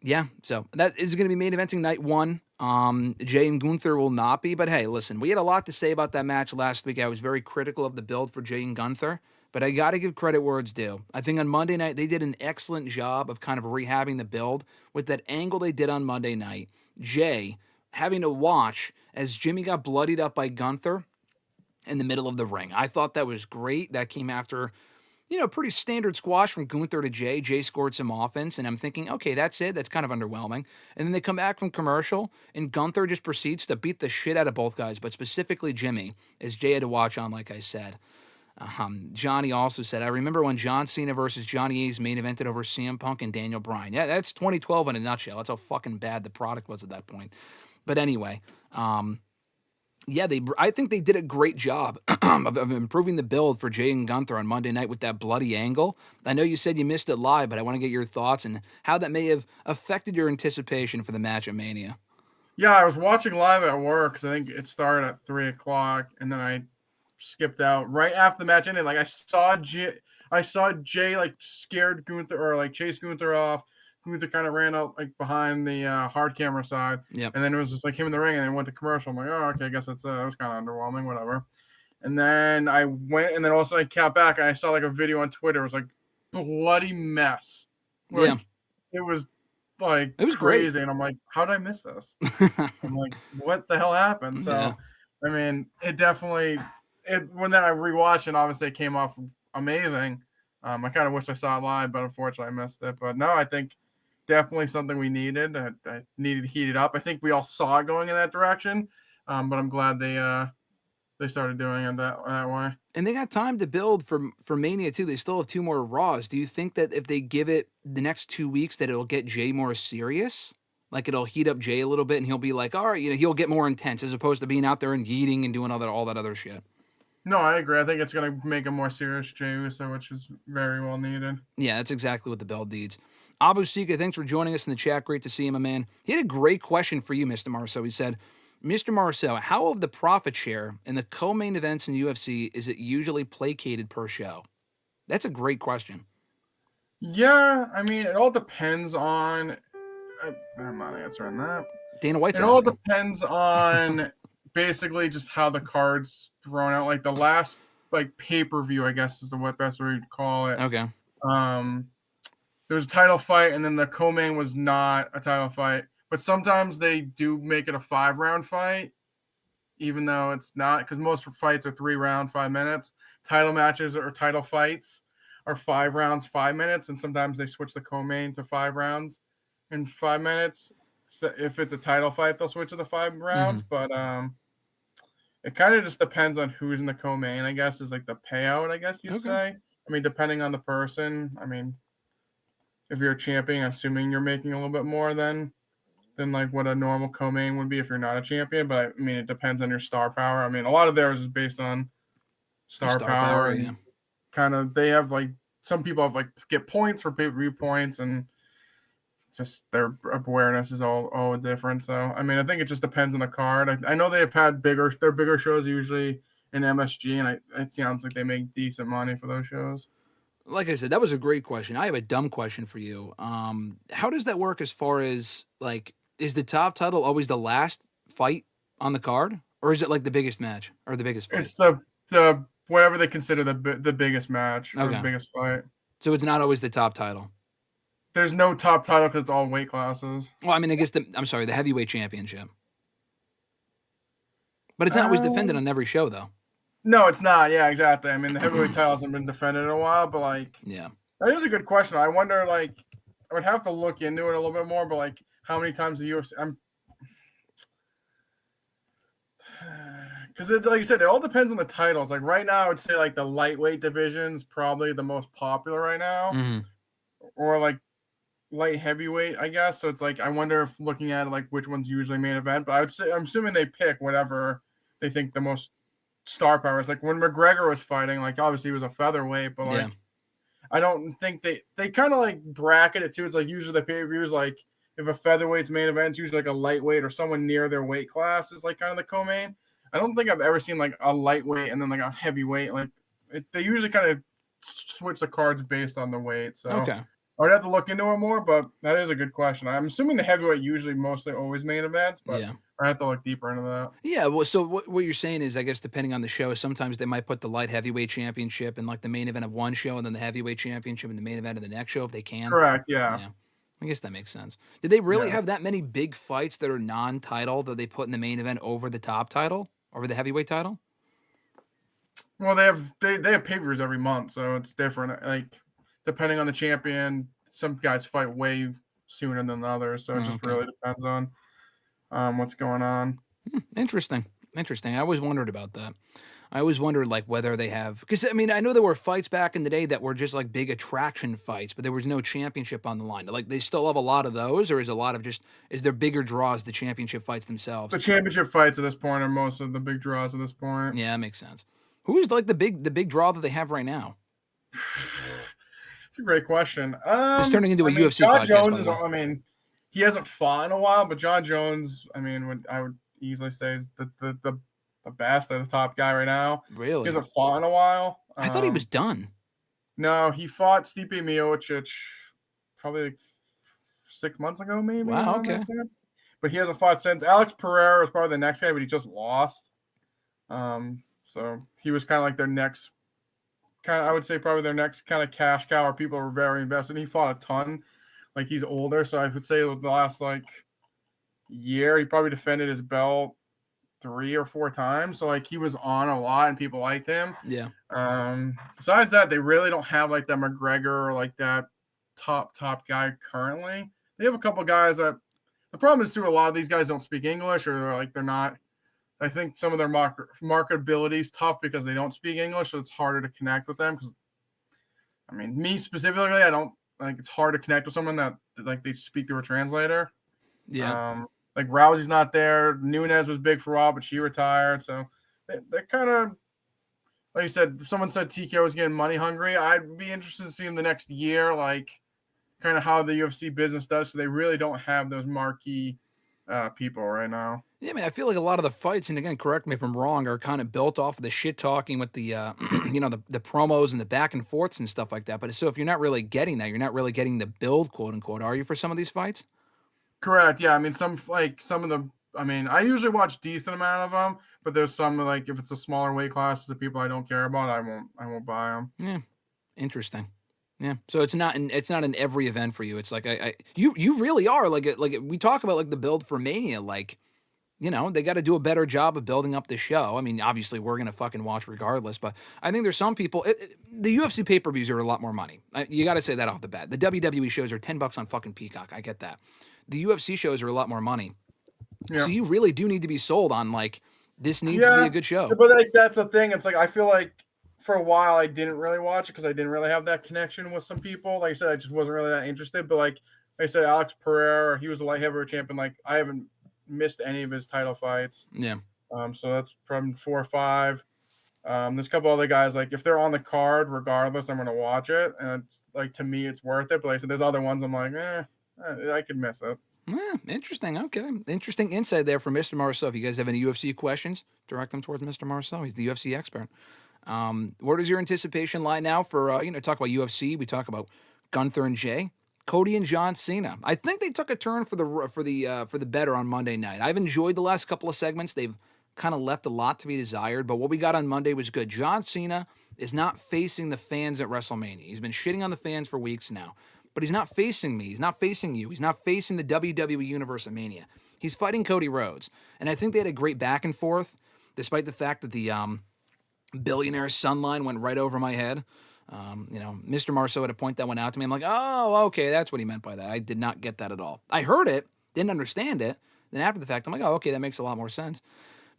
yeah. So that is gonna be main eventing night 1. Jay and Gunther will not be, but hey, listen, we had a lot to say about that match last week. I was very critical of the build for Jay and Gunther, but I got to give credit where it's due. I think on Monday night they did an excellent job of kind of rehabbing the build with that angle they did on Monday night. Jay having to watch as Jimmy got bloodied up by Gunther in the middle of the ring. I thought that was great. That came after, pretty standard squash from Gunther to Jay. Jay scored some offense, and I'm thinking, okay, that's it. That's kind of underwhelming. And then they come back from commercial, and Gunther just proceeds to beat the shit out of both guys, but specifically Jimmy, as Jay had to watch on, like I said. Johnny also said, I remember when John Cena versus Johnny Ace main evented over CM Punk and Daniel Bryan. Yeah, that's 2012 in a nutshell. That's how fucking bad the product was at that point. But anyway, yeah, I think they did a great job of improving the build for Jay and Gunther on Monday night with that bloody angle. I know you said you missed it live, but I want to get your thoughts and how that may have affected your anticipation for the match at Mania. Yeah, I was watching live at work because I think it started at 3 o'clock, and then I skipped out right after the match ended. Like I saw Jay like scared Gunther or like chase Gunther off. Gunther kind of ran out like behind the hard camera side. Yep. And then it was just like him in the ring, and then went to commercial. I'm like, oh, okay, I guess that was kind of underwhelming, whatever. And then I went, and then also I came back, and I saw like a video on Twitter. It was like bloody mess. Like, it was like crazy, great. And I'm like, how did I miss this? I'm like, what the hell happened? So, I mean, it definitely. When then I rewatched it, obviously it came off amazing. I kind of wish I saw it live, but unfortunately I missed it. But no, I think definitely something we needed. I needed to heat it up. I think we all saw it going in that direction, but I'm glad they started doing it that way. And they got time to build for Mania too. They still have 2 more Raws. Do you think that if they give it the next 2 weeks, that it'll get Jay more serious? Like it'll heat up Jay a little bit, and he'll be like, all right, he'll get more intense as opposed to being out there and yeeting and doing all that other shit. No, I agree. I think it's going to make a more serious Jey Uso, which is very well needed. Yeah, that's exactly what the belt needs. Abu Sika, thanks for joining us in the chat. Great to see you, my man. He had a great question for you, Mr. Marceau. He said, Mr. Marceau, how of the profit share in the co-main events in UFC is it usually placated per show? That's a great question. Yeah, I mean, it all depends on... I'm not answering that. Dana White's It all depends on... basically just how the card's thrown out. Like the last like pay-per-view, I guess is the best way to call it. Okay. There was a title fight, and then the co-main was not a title fight. But sometimes they do make it a 5-round fight, even though it's not, because most fights are 3 rounds, 5 minutes. Title matches or title fights are 5 rounds, 5 minutes, and sometimes they switch the co-main to 5 rounds in 5 minutes. So if it's a title fight, they'll switch to the 5 rounds. But it kind of just depends on who's in the co-main, I guess, is like the payout, I guess you'd say. I mean, depending on the person. I mean, if you're a champion, assuming you're making a little bit more than like what a normal co-main would be if you're not a champion. But I mean, it depends on your star power. I mean, a lot of theirs is based on star power and kind of, they have like, some people have like get points for pay-per-view points, and just their awareness is all different. So, I mean, I think it just depends on the card. I know they've had bigger shows usually in MSG, and it sounds like they make decent money for those shows. Like I said, that was a great question. I have a dumb question for you. How does that work as far as, like, is the top title always the last fight on the card? Or is it like the biggest match or the biggest fight? It's the whatever they consider the biggest match or the biggest fight. So it's not always the top title? There's no top title because it's all weight classes. Well, I mean, I guess the heavyweight championship. But it's not always defended on every show, though. No, it's not. Yeah, exactly. I mean, the heavyweight title hasn't been defended in a while, but like, yeah, that is a good question. I wonder, like, I would have to look into it a little bit more, but like, how many times the UFC? Because like you said, it all depends on the titles. Like right now, I would say like the lightweight division is probably the most popular right now, or like light heavyweight, I guess. So it's like, I wonder if looking at it, like which one's usually main event. But I would say, I'm assuming they pick whatever they think the most star power is. Like when McGregor was fighting, like obviously he was a featherweight, but like I don't think they kind of like bracket it too. It's like usually the pay-per-views, like if a featherweight's main event, usually like a lightweight or someone near their weight class is like kind of the co-main. I don't think I've ever seen like a lightweight and then like a heavyweight. Like they usually kind of switch the cards based on the weight. So I would have to look into it more, but that is a good question. I'm assuming the heavyweight usually mostly always main events, but I have to look deeper into that. Yeah, well, so what you're saying is, I guess, depending on the show, sometimes they might put the light heavyweight championship in like the main event of one show and then the heavyweight championship in the main event of the next show if they can. Correct, yeah. I guess that makes sense. Did they really have that many big fights that are non-title that they put in the main event over the top title, over the heavyweight title? Well, they have pay-per-views every month, so it's different. Like depending on the champion, some guys fight way sooner than others, so it just really depends on what's going on. Interesting. I always wondered about that. I always wondered like whether they have, because I mean, I know there were fights back in the day that were just like big attraction fights, but there was no championship on the line. Like they still have a lot of those, or is there bigger draws the championship fights themselves? The championship fights at this point are most of the big draws at this point. Yeah, that makes sense. Who is like the big draw that they have right now? It's a great question. It's turning into a UFC John podcast. Jones he hasn't fought in a while, but John Jones, I mean, I would easily say is the the best. They're the top guy right now. Really? He hasn't fought in a while. I thought he was done. No, he fought Stipe Miocic probably like 6 months ago, maybe. Wow, okay. But he hasn't fought since. Alex Pereira is probably the next guy, but he just lost. So he was kind of like their next I would say probably their next kind of cash cow, or people were very invested. He fought a ton. Like, he's older, so I would say the last like year he probably defended his belt 3 or 4 times. So like, he was on a lot and people liked him. Yeah. Besides that, they really don't have like that McGregor or like that top guy currently. They have a couple guys that the problem is too, a lot of these guys don't speak English, or like they're not. I think some of their marketability is tough because they don't speak English, so it's harder to connect with them. Because, I mean, me specifically, I don't like. It's hard to connect with someone that like they speak through a translator. Yeah. Like Rousey's not there. Nunes was big for a while, but she retired. So they're kind of, like you said, someone said TKO was getting money hungry. I'd be interested to see in the next year, like kind of how the UFC business does. So they really don't have those marquee people right now. Yeah, man, I feel like a lot of the fights, and again, correct me if I'm wrong, are kind of built off of the shit talking with the, the promos and the back and forths and stuff like that. But so if you're not really getting that, you're not really getting the build, quote unquote, are you, for some of these fights? Correct. Yeah. I mean, some of the, I usually watch decent amount of them, but there's some like, if it's a smaller weight classes of people I don't care about, I won't buy them. Yeah. Interesting. Yeah. So it's not in every event for you. It's like, you really are like we talk about like the build for Mania, like, they got to do a better job of building up the show. I mean, obviously, we're going to fucking watch regardless, but I think there's some people... the UFC pay-per-views are a lot more money. You got to say that off the bat. The WWE shows are $10 on fucking Peacock. I get that. The UFC shows are a lot more money. Yeah. So you really do need to be sold on, like, this needs to be a good show. But, like, that's the thing. It's like, I feel like for a while I didn't really watch it because I didn't really have that connection with some people. Like I said, I just wasn't really that interested. But, like I said, Alex Pereira, he was a light heavyweight champion. Like, I haven't missed any of his title fights. Yeah. So that's from 4 or 5. There's a couple other guys, like if they're on the card, regardless, I'm gonna watch it. And it's, like, to me, it's worth it. But like I said, there's other ones I'm like, I could miss it. Yeah, interesting. Okay. Interesting insight there from Mr. Marceau. If you guys have any UFC questions, direct them towards Mr. Marceau. He's the UFC expert. Where does your anticipation lie now for talk about UFC? We talk about Gunther and Jay. Cody and John Cena. I think they took a turn for the better on Monday night. I've enjoyed the last couple of segments. They've kind of left a lot to be desired, but what we got on Monday was good. John Cena is not facing the fans at WrestleMania. He's been shitting on the fans for weeks now, but he's not facing me. He's not facing you. He's not facing the WWE Universe at Mania. He's fighting Cody Rhodes, and I think they had a great back and forth, despite the fact that the billionaire sun line went right over my head. Mr. Marceau had a point that went out to me. I'm like, oh, okay, that's what he meant by that. I did not get that at all. I heard it, didn't understand it. Then after the fact, I'm like, oh, okay, that makes a lot more sense.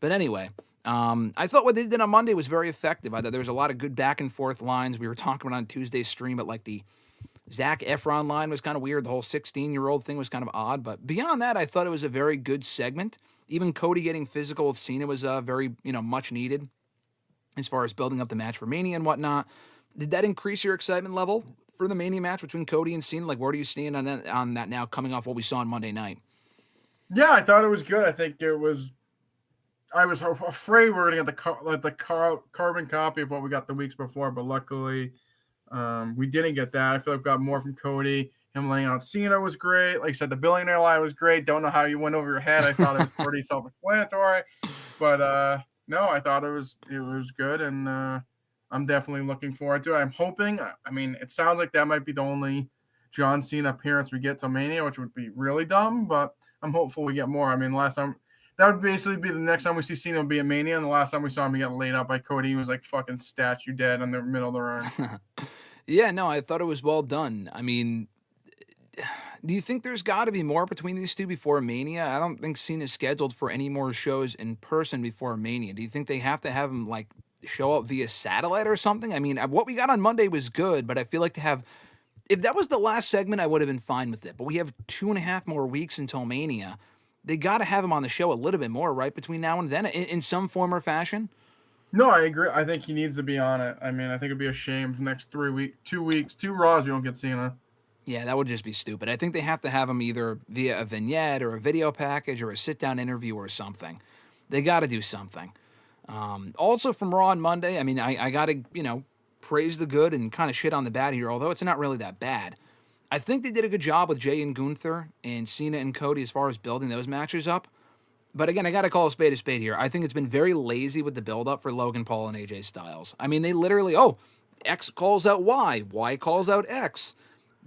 But anyway, I thought what they did on Monday was very effective. I thought there was a lot of good back and forth lines. We were talking about on Tuesday's stream, but like the Zac Efron line was kind of weird. The whole 16-year-old thing was kind of odd. But beyond that, I thought it was a very good segment. Even Cody getting physical with Cena was very, much needed as far as building up the match for Mania and whatnot. Did that increase your excitement level for the Mania match between Cody and Cena? Like, where do you stand on that now, coming off what we saw on Monday night? Yeah, I thought it was good. I think it was. I was afraid we were going to get the carbon copy of what we got the weeks before, but luckily we didn't get that. I feel like we got more from Cody. Him laying out Cena was great. Like I said, the billionaire line was great. Don't know how you went over your head. I thought it was pretty self-explanatory, but no, I thought it was good, and I'm definitely looking forward to it. I'm hoping. I mean, it sounds like that might be the only John Cena appearance we get till Mania, which would be really dumb, but I'm hopeful we get more. I mean, last time, that would basically be the next time we see Cena would be at Mania, and the last time we saw him get laid out by Cody, he was like fucking statue dead in the middle of the ring. Yeah, no, I thought it was well done. I mean, do you think there's got to be more between these two before Mania? I don't think Cena's scheduled for any more shows in person before Mania. Do you think they have to have him, like, show up via satellite or something? I mean, what we got on Monday was good, but I feel like to have... If that was the last segment, I would have been fine with it. But we have 2.5 more weeks until Mania. They got to have him on the show a little bit more, right, between now and then, in some form or fashion? No, I agree. I think he needs to be on it. I mean, I think it'd be a shame for the next 2 weeks, 2 Raws, we don't get Cena. Yeah, that would just be stupid. I think they have to have him either via a vignette or a video package or a sit-down interview or something. They got to do something. Also from Raw on Monday, I mean, I got to, praise the good and kind of shit on the bad here, although it's not really that bad. I think they did a good job with Jay and Gunther and Cena and Cody as far as building those matches up. But again, I got to call a spade here. I think it's been very lazy with the build-up for Logan Paul and AJ Styles. I mean, they literally, X calls out Y calls out X.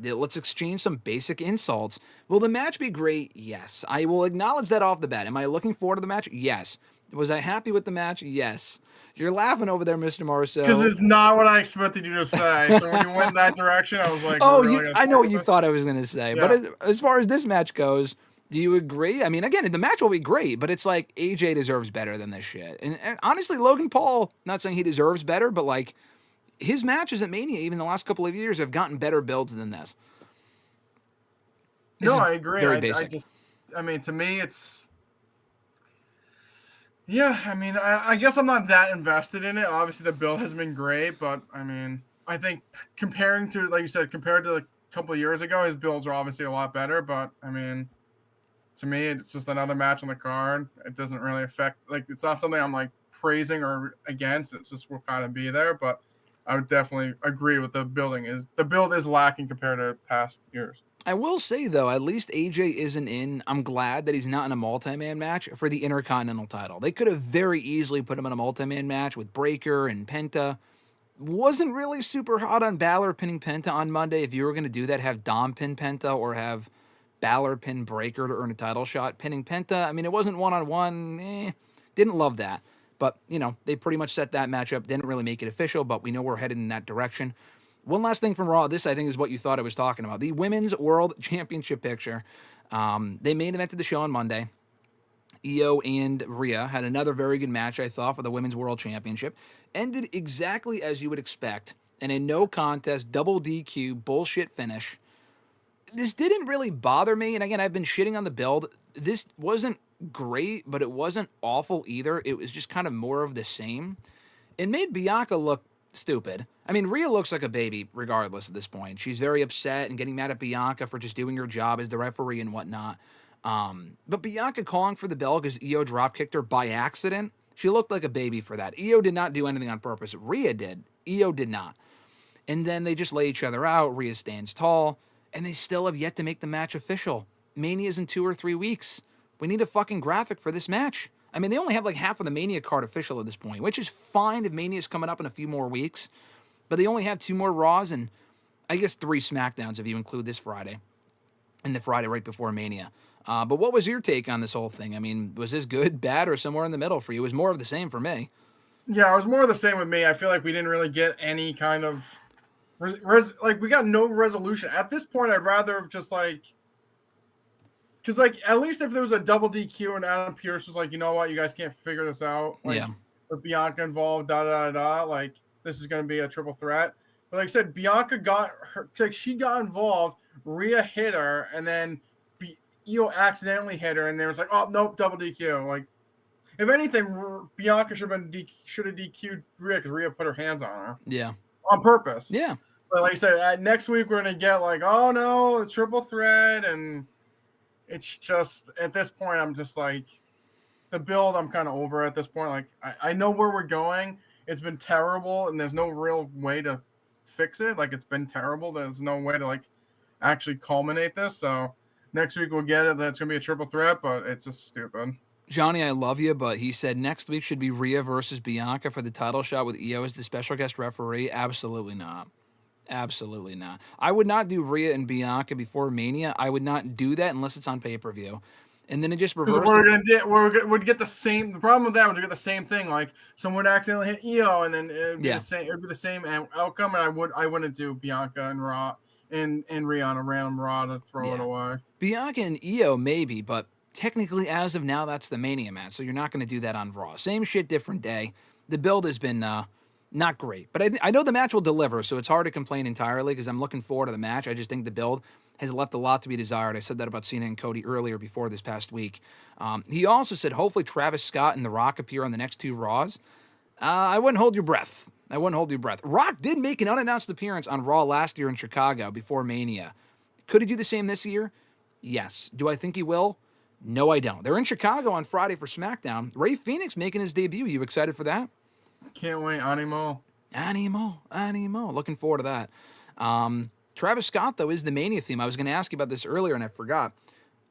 Let's exchange some basic insults. Will the match be great? Yes. I will acknowledge that off the bat. Am I looking forward to the match? Yes. Was I happy with the match? Yes. You're laughing over there, Mr. Marceau. Because it's not what I expected you to say. So when you went that direction, I was like, I know what you thought I was going to say. Yeah. But as far as this match goes, do you agree? I mean, again, the match will be great, but it's like AJ deserves better than this shit. And honestly, Logan Paul, not saying he deserves better, but like his matches at Mania, even the last couple of years, have gotten better builds than this. No, I agree. Very basic. To me, it's... Yeah, I mean, I guess I'm not that invested in it. Obviously, the build has been great, but, I mean, I think compared to a couple of years ago, his builds are obviously a lot better, but, I mean, to me, it's just another match on the card. It doesn't really affect, it's not something I'm, praising or against. It's just will kind of be there, but I would definitely agree with the build is lacking compared to past years. I will say, though, at least AJ isn't in. I'm glad that he's not in a multi-man match for the Intercontinental title. They could have very easily put him in a multi-man match with Breakker and Penta. Wasn't really super hot on Balor pinning Penta on Monday. If you were going to do that, have Dom pin Penta or have Balor pin Breakker to earn a title shot. Pinning Penta, I mean, it wasn't one-on-one. Didn't love that. But, they pretty much set that matchup. Didn't really make it official, but we know we're headed in that direction. One last thing from Raw. This, I think, is what you thought I was talking about. The Women's World Championship picture. They main evented the show on Monday. Io and Rhea had another very good match, I thought, for the Women's World Championship. Ended exactly as you would expect. And a no contest, double DQ, bullshit finish. This didn't really bother me. And again, I've been shitting on the build. This wasn't great, but it wasn't awful either. It was just kind of more of the same. It made Bianca look stupid. I mean, Rhea looks like a baby regardless at this point. She's very upset and getting mad at Bianca for just doing her job as the referee and whatnot. But Bianca calling for the bell because Io drop-kicked her by accident, she looked like a baby for that. Io did not do anything on purpose. Rhea did. Io did not. And then they just lay each other out. Rhea stands tall. And they still have yet to make the match official. Mania's in 2 or 3 weeks. We need a fucking graphic for this match. I mean, they only have half of the Mania card official at this point, which is fine if Mania's coming up in a few more weeks. But they only have 2 more Raws and I guess 3 SmackDowns if you include this Friday and the Friday right before Mania. But what was your take on this whole thing? I mean, was this good, bad, or somewhere in the middle for you? It was more of the same for me. Yeah, it was more of the same with me. I feel like we didn't really get any kind of... we got no resolution. At this point, I'd rather have just because at least if there was a double DQ and Adam Pearce was like, you know what, you guys can't figure this out. With Bianca involved, this is going to be a triple threat. But like I said, Bianca got her, she got involved, Rhea hit her, and then Io accidentally hit her, and there was like, oh nope, double DQ. If anything, Bianca should have DQ'd Rhea because Rhea put her hands on her. Yeah. On purpose. Yeah. But like I said, next week we're going to get oh no, a triple threat, and it's just, at this point, I'm just the build, I'm kind of over at this point. I know where we're going. It's been terrible, and there's no real way to fix it. It's been terrible. There's no way to, actually culminate this. So next week we'll get it. That's going to be a triple threat, but it's just stupid. Johnny, I love you, but he said next week should be Rhea versus Bianca for the title shot with Io as the special guest referee. Absolutely not. Absolutely not. I would not do Rhea and Bianca before Mania. I would not do that unless it's on pay-per-view. And then it just reversed. We'd get the same. The problem with that would get the same thing. Someone would accidentally hit Io, and then it'd be the same. It'd be the same outcome. And I wouldn't do Bianca and Raw and Rhea on a random Raw to throw it away. Bianca and Io maybe, but technically as of now that's the Mania match, so you're not going to do that on Raw. Same shit, different day. The build has been not great, but I know the match will deliver, so it's hard to complain entirely because I'm looking forward to the match. I just think the build has left a lot to be desired. I said that about Cena and Cody earlier before this past week. He also said hopefully Travis Scott and The Rock appear on the next 2 Raws. I wouldn't hold your breath. Rock did make an unannounced appearance on Raw last year in Chicago before Mania. Could he do the same this year? Yes. Do I think he will? No, I don't. They're in Chicago on Friday for SmackDown. Ray Phoenix making his debut. You excited for that? Can't wait. Animo. Looking forward to that. Travis Scott, though, is the Mania theme. I was going to ask you about this earlier, and I forgot.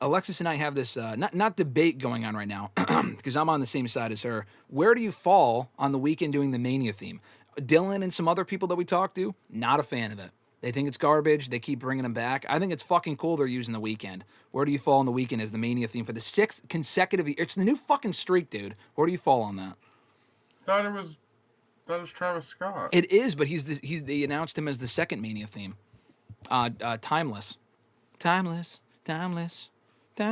Alexis and I have this, not debate going on right now, because I'm on the same side as her. Where do you fall on the weekend doing the Mania theme? Dylan and some other people that we talked to, not a fan of it. They think it's garbage. They keep bringing them back. I think it's fucking cool they're using the weekend. Where do you fall on the weekend as the Mania theme for the 6th consecutive year? It's the new fucking streak, dude. Where do you fall on that? Thought it was Travis Scott. It is, but they announced him as the second Mania theme. Timeless. Da,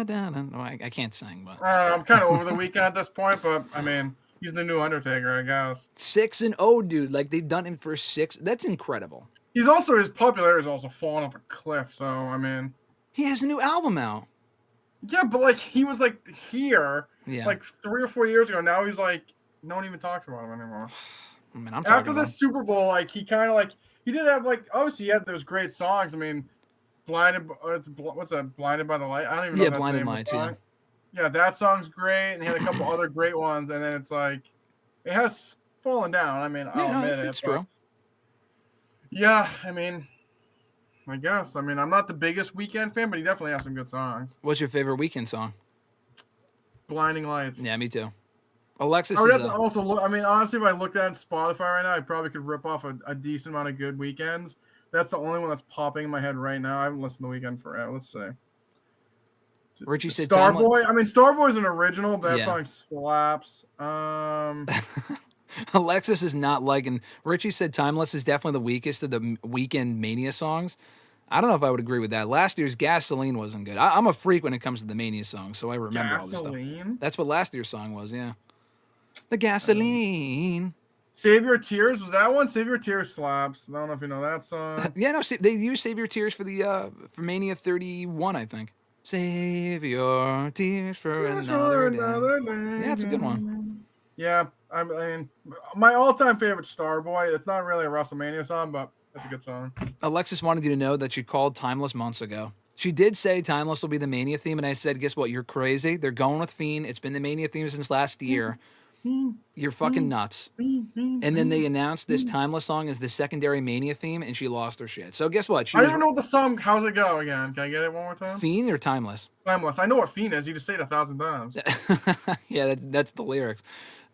da, da. Oh, I can't sing, but I'm kind of over the weekend at this point, but I mean, he's the new Undertaker, I guess. 6-0, dude. Like they've done him for 6. That's incredible. His popularity is also falling off a cliff. So I mean, he has a new album out. Yeah, but like he was like here, yeah, like 3 or 4 years ago. Now he's like no one even talks about him anymore. I mean, after the Super Bowl, like he kind of like he did have like obviously he had those great songs. I mean. What's that? Blinded by the Light. I don't even know. Yeah, Blinded Lights. Yeah, that song's great, and he had a couple other great ones, and then it's like it has fallen down. I mean, I'll admit it. It's true. Yeah, I mean, I guess. I mean, I'm not the biggest Weeknd fan, but he definitely has some good songs. What's your favorite Weeknd song? Blinding Lights. Yeah, me too. Alexis. I would have to also look. I mean, honestly, if I looked at Spotify right now, I probably could rip off a decent amount of good Weeknds. That's the only one that's popping in my head right now. I haven't listened to Weeknd forever. Let's see. Richie said Starboy. I mean, Starboy's an original, but that song slaps. Alexis is not liking. Richie said Timeless is definitely the weakest of the Weeknd Mania songs. I don't know if I would agree with that. Last year's Gasoline wasn't good. I'm a freak when it comes to the Mania songs, so I remember all this stuff. That's what last year's song was, yeah. The Gasoline. Save Your Tears, was that one? Save Your Tears slaps. I don't know if you know that song. Yeah, no, they used Save Your Tears for the for Mania 31, I think. Save your tears for another day. Yeah, it's a good one. Yeah, I mean, my all-time favorite Starboy. It's not really a WrestleMania song, but it's a good song. Alexis wanted you to know that she called Timeless months ago. She did say Timeless will be the Mania theme, and I said, guess what? You're crazy. They're going with Fiend. It's been the Mania theme since last year. You're fucking nuts. And then they announced this Timeless song as the secondary Mania theme, and she lost her shit. So guess what? I don't know what the song. How's it go again? Can I get it one more time? Fiend or Timeless? Timeless. I know what Fiend is. You just say it 1,000 times. Yeah, that's the lyrics.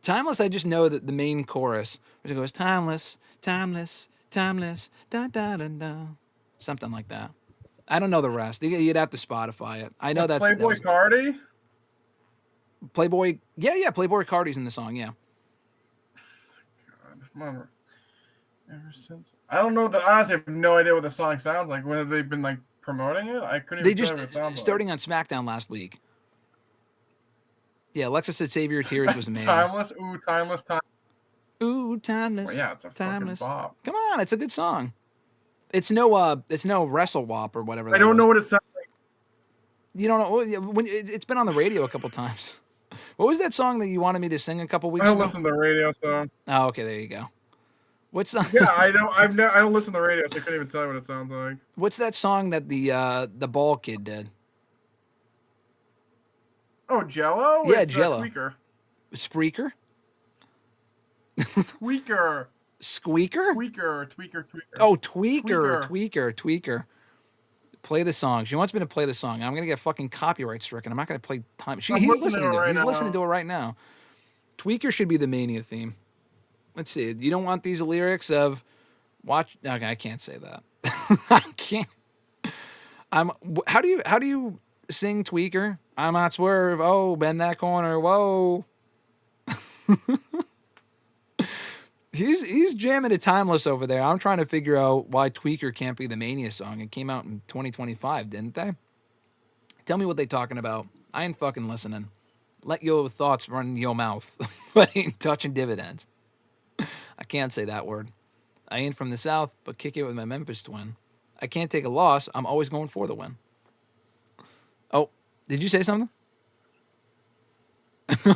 Timeless. I just know that the main chorus, which goes timeless, timeless, timeless, da da da da, something like that. I don't know the rest. You'd have to Spotify it. I know that's Playboy Cardi. Playboy, yeah, Playboy Cardi's in the song, yeah. God, ever since I don't know that. I honestly have no idea what the song sounds like. Whether they've been like promoting it, I couldn't. They just starting on SmackDown last week. Yeah, Alexa said "Save Your Tears" was amazing. Timeless, ooh, timeless, time. Ooh, timeless. Well, yeah, it's a timeless. Fucking bop. Come on, it's a good song. It's no Wrestle Wop or whatever. I don't know what it sounds like. You don't know when it's been on the radio a couple times. What was that song that you wanted me to sing a couple weeks ago? I don't listen to the radio, so. Oh, okay, there you go. What song? Yeah, I don't listen to the radio, so I couldn't even tell you what it sounds like. What's that song that the ball kid did? Oh, Jello? Yeah, Jello. Tweaker. Spreaker? Tweaker. Squeaker? Tweaker. Oh, Tweaker. Play the song. She wants me to play the song. I'm gonna get fucking copyright stricken. I'm not gonna play time. He's listening to it. He's listening to it right now. Tweaker should be the Mania theme. Let's see. You don't want these lyrics of watch. Okay, I can't say that. I can't. How do you sing Tweaker? I'm not swerve. Oh, bend that corner. Whoa. He's jamming to Timeless over there. I'm trying to figure out why Tweaker can't be the Mania song. It came out in 2025, didn't they? Tell me what they talking about. I ain't fucking listening. Let your thoughts run your mouth, but ain't touching dividends. I can't say that word. I ain't from the South, but kick it with my Memphis twin. I can't take a loss. I'm always going for the win. Oh, did you say something?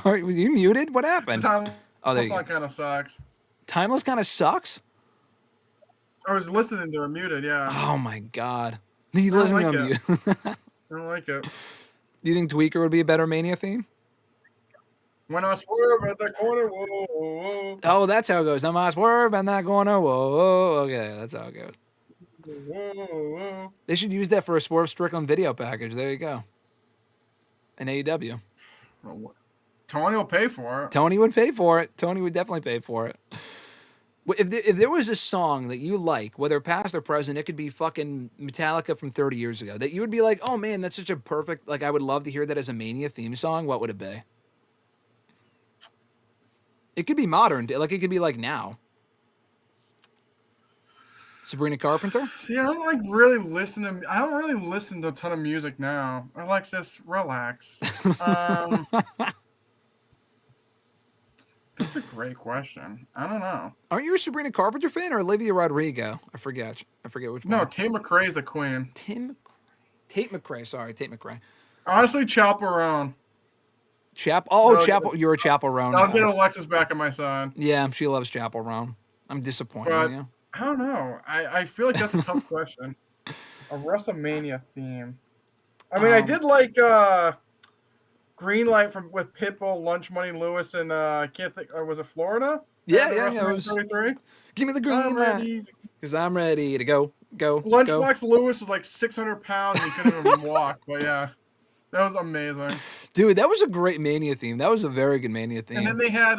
Were you muted? What happened? Oh, there you go. That song kind of sucks. Timeless kind of sucks? I was listening to it muted, yeah. Oh, my God. You listen to him mute. I don't like it. Do you think Tweaker would be a better Mania theme? When I swerve at the corner, whoa, whoa, whoa. Oh, that's how it goes. I'm on swerve and that corner. Whoa, whoa. Okay, that's how it goes. Whoa, whoa. They should use that for a Swerve Strickland video package. There you go. An AEW. Tony will pay for it. Tony would pay for it. Tony would definitely pay for it. If there was a song that you like, whether past or present, it could be fucking Metallica from 30 years ago, that you would be like, oh man, that's such a perfect, like I would love to hear that as a Mania theme song, what would it be? It could be modern, like it could be like now. Sabrina Carpenter? See, I don't really listen to a ton of music now. Alexis, relax. That's a great question. I don't know. Aren't you a Sabrina Carpenter fan or Olivia Rodrigo? I forget which one. No, Tate McRae's the queen. Tate McRae. Sorry, Tate McRae. Honestly, Chaperone. Chapel. You're a Chapel Roan. I'll get Alexis back on my side. Yeah, she loves Chapel Roan. I'm disappointed in you. I don't know. I feel like that's a tough question. A WrestleMania theme. I mean, I did like Green Light with Pitbull, Lunch Money Lewis, and I can't think. Was it Florida? Yeah. It was 33. Give me the green light, because I'm ready to go. Lunchbox Lewis was like 600 pounds. He couldn't even walk. But yeah, that was amazing. Dude, that was a great Mania theme. That was a very good Mania theme. And then they had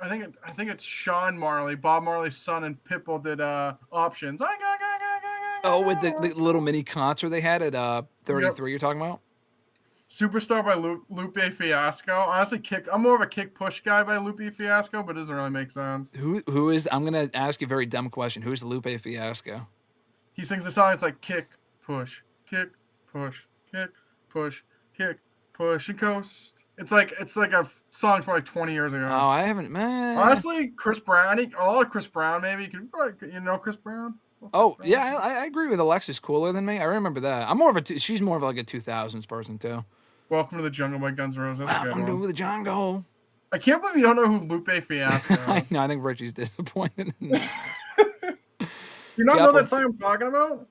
I think it's Sean Marley, Bob Marley's son, and Pitbull did Options. Oh, with the little mini concert they had at 33. Yep. You're talking about? Superstar by Lupe Fiasco. Honestly, I'm more of a kick push guy by Lupe Fiasco, but it doesn't really make sense. Who is? I'm gonna ask you a very dumb question. Who's Lupe Fiasco? He sings the song. It's like kick push, kick push, kick push, kick push, and coast. It's like a song from like 20 years ago. Oh, I haven't, man. Honestly, Chris Brown. Chris Brown, maybe. You know Chris Brown? Oh, yeah, I agree with Alexis. Cooler than me. I remember that. I'm more of she's more of like a 2000s person, too. Welcome to the Jungle by Guns N' Roses. Welcome to the jungle. I can't believe you don't know who Lupe Fiasco is. I think Richie's disappointed in that. You not know that song I'm talking about?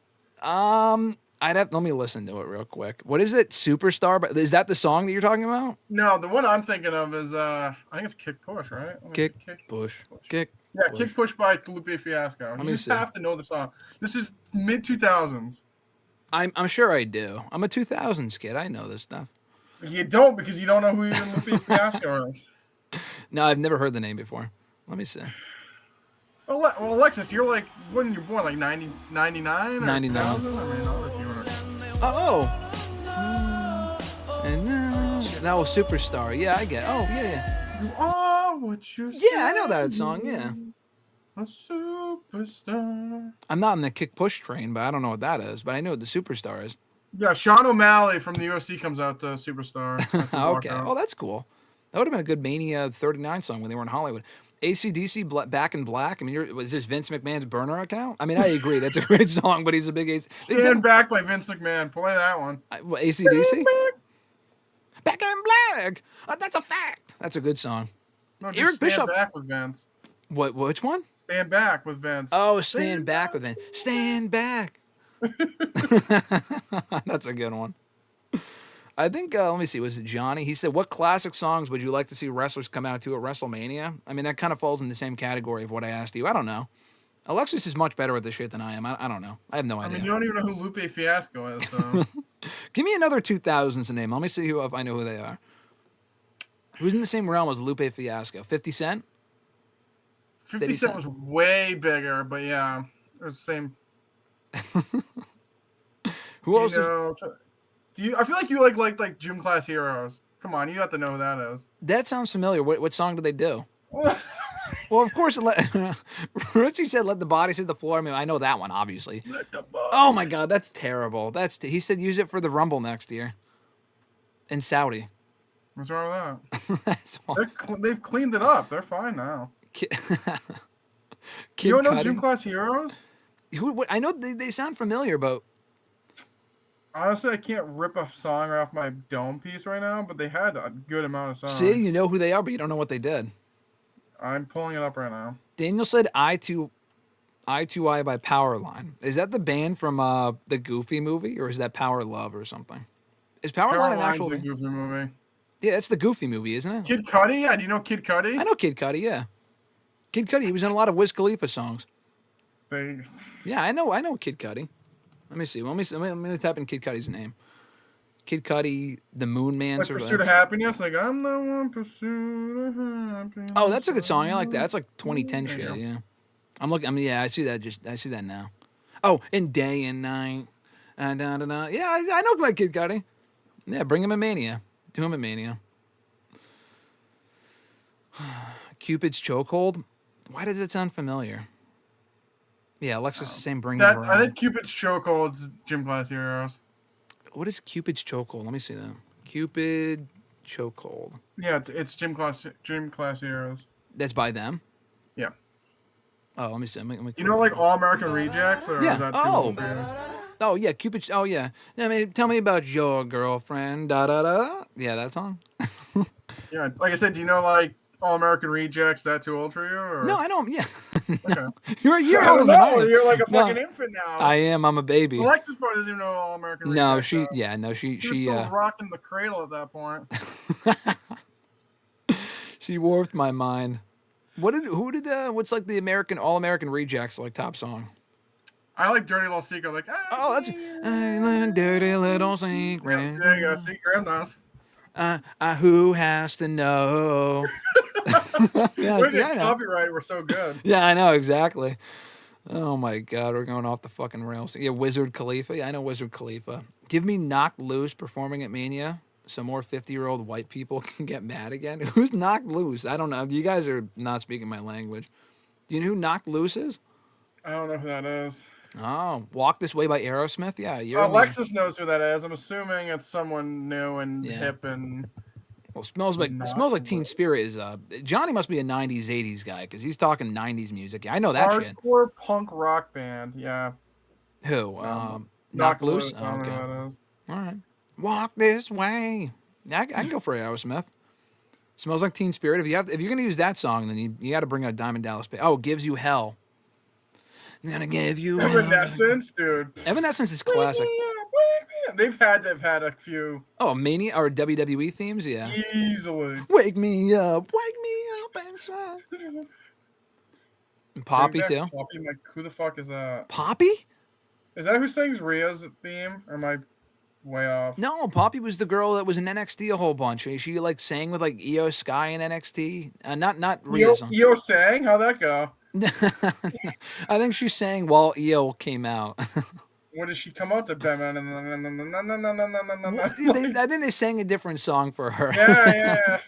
Let me listen to it real quick. What is it? Superstar? But is that the song that you're talking about? No, the one I'm thinking of is I think it's Kick Push, right? Kick Push. Kick. Yeah, push. Kick Push by Lupe Fiasco. You just have to know the song. This is mid 2000s. I'm sure I do. I'm a 2000s kid. I know this stuff. You don't, because you don't know who Lupe Fiasco is. No, I've never heard the name before. Let me see. Well, Alexis, you're like, when you're born, like 99? 99. And now Superstar. Yeah, I get it. Oh, yeah. You are what you say. Yeah, I know that song, yeah. A superstar. I'm not in the Kick Push train, but I don't know what that is. But I know what the Superstar is. Yeah, Sean O'Malley from the UFC comes out to Superstar. Okay. Oh, that's cool. That would have been a good Mania 39 song when they were in Hollywood. AC/DC, Back in Black. I mean, was this Vince McMahon's burner account? I mean, I agree. That's a great song, but he's a big AC. Stand Back by Vince McMahon. Play that one. AC/DC? Back in Black. That's a fact. That's a good song. No, Eric Bischoff. Stand Back with Vince. What? Which one? Stand Back with Vince. Oh, Stand Back with Vince. Stand Back. That's a good one. I think, let me see, was it Johnny? He said, what classic songs would you like to see wrestlers come out to at WrestleMania? I mean, that kind of falls in the same category of what I asked you. I don't know. Alexis is much better at this shit than I am. I don't know. I have no idea. I mean, you don't even know who Lupe Fiasco is, so. Give me another 2000s name. Let me see if I know who they are. Who's in the same realm as Lupe Fiasco? 50 Cent? 50 Cent was way bigger, but yeah, it was the same. Who else? I feel like you like Gym Class Heroes. Come on, you have to know who that is. That sounds familiar. What song do they do? Well, of course, Richie said, "Let the bodies hit the floor." I mean, I know that one, obviously. Oh my God, that's terrible. He said use it for the Rumble next year in Saudi. What's wrong with that? They've cleaned it up. They're fine now. Kid you don't know Cudi? Gym Class Heroes? I know they sound familiar, but honestly, I can't rip a song off my dome piece right now. But they had a good amount of songs. See, you know who they are, but you don't know what they did. I'm pulling it up right now. Daniel said I2I by Powerline. Is that the band from the Goofy movie, or is that Power Love or something? Is Powerline an Caroline's actual a Goofy movie. Yeah, it's the Goofy movie, isn't it? Kid Cudi? Yeah, do you know Kid Cudi? I know Kid Cudi, yeah. Kid Cudi, he was in a lot of Wiz Khalifa songs. Yeah, I know Kid Cudi. Let me see. Let me type in Kid Cudi's name. Kid Cudi, the Moon Man. Like Pursuit of Happiness? Like, I'm the one pursuit of happiness. Oh, that's a good song. I like that. That's like 2010 shit, yeah. I see that. I see that now. Oh, and Day and Night. Yeah, I know my Kid Cudi. Yeah, bring him a Mania. Do him a Mania. Cupid's Chokehold. Why does it sound familiar? Yeah, Alexis is saying bring him around. I think Cupid's Chokehold's Gym Class Heroes. What is Cupid's Chokehold? Let me see that. Cupid Chokehold. Yeah, it's Gym Class Heroes. That's by them? Yeah. Oh, let me see. Let me you know, like All American Rejects? Or yeah. Is that too old for you? Oh, yeah. Cupid. Oh, yeah. I mean, tell me about your girlfriend. Da da da. Yeah, that song. Yeah, like I said, do you know like All American Rejects? Is that too old for you? Or? No, I don't. Yeah. Okay. You're older than I am. You're like a fucking infant now. I am. I'm a baby. Alexis probably doesn't even know All American Rejects. No, she was still rocking the cradle at that point. She warped my mind. What's like the All American Rejects like top song? I like Dirty Little Secret. Like, that's Dirty Little Secret. There you go. See, Graham knows. Who has to know? Yeah, We're getting copyrighted. We're so good. Yeah, I know exactly. Oh my God, we're going off the fucking rails. Yeah, Wizard Khalifa. Yeah, I know Wizard Khalifa. Give me Knocked Loose performing at Mania. So more 50-year-old white people can get mad again. Who's Knocked Loose? I don't know. You guys are not speaking my language. Do you know who Knocked Loose is? I don't know who that is. Oh, Walk This Way by Aerosmith? Yeah. Alexis knows who that is. I'm assuming it's someone new and hip and... Well, Smells Like Teen Spirit is... Johnny must be a 90s, 80s guy because he's talking 90s music. Yeah, I know that shit. Hardcore punk rock band, yeah. Who? Knocked Loose? Oh, okay. All right. Walk This Way. I can go for Aerosmith. Smells Like Teen Spirit. If you're gonna use that song, then you got to bring out Diamond Dallas Page. Oh, Gives You Hell. I'm gonna give you Evanescence, dude. Evanescence is classic. They've had a few. Oh, Mania or WWE themes, yeah. Easily. Wake me up inside. And Poppy too. Poppy, like, who the fuck is that? Poppy? Is that who sings Rhea's theme? Or am I way off? No, Poppy was the girl that was in NXT a whole bunch. She like sang with like Io Sky in NXT. Not Rhea. Io sang? How'd that go? I think she sang while Io came out. What did she come out to? I think they sang a different song for her. Yeah.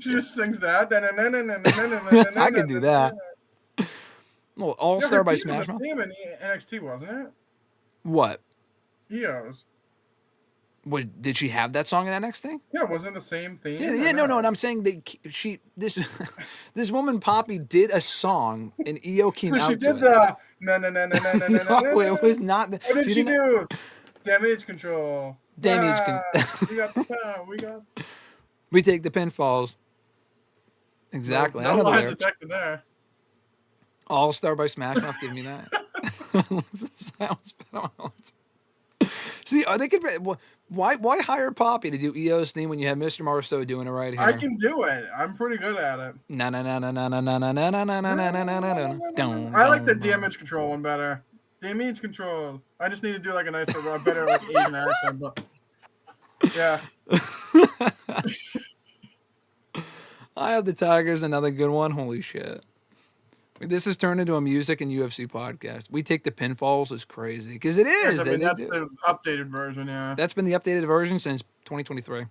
She just sings that. I could do that. Well, All Star by Smash Mouth. Theme in NXT, wasn't it? What? Io's. Did she have that song in NXT? Yeah, wasn't the same theme. Yeah, no. And I'm saying this woman Poppy did a song and Io came out. She did no. It was not. What did she do? Damage control. Damage control. We got the time. We take the pinfalls. Exactly. No lies detected there. All Star by Smash Mouth. Give me that. See, they could. Why hire Poppy to do Io's theme when you have Mr. Marceau doing it right here? I can do it. I'm pretty good at it. I like the damage control one better. Damage control. I just need to do like a nice, better like Asian accent, but yeah. I Have the Tigers, another good one. Holy shit. This has turned into a music and UFC podcast. We take the pinfalls is crazy because it is. Yeah, that's the updated version, yeah. That's been the updated version since 2023.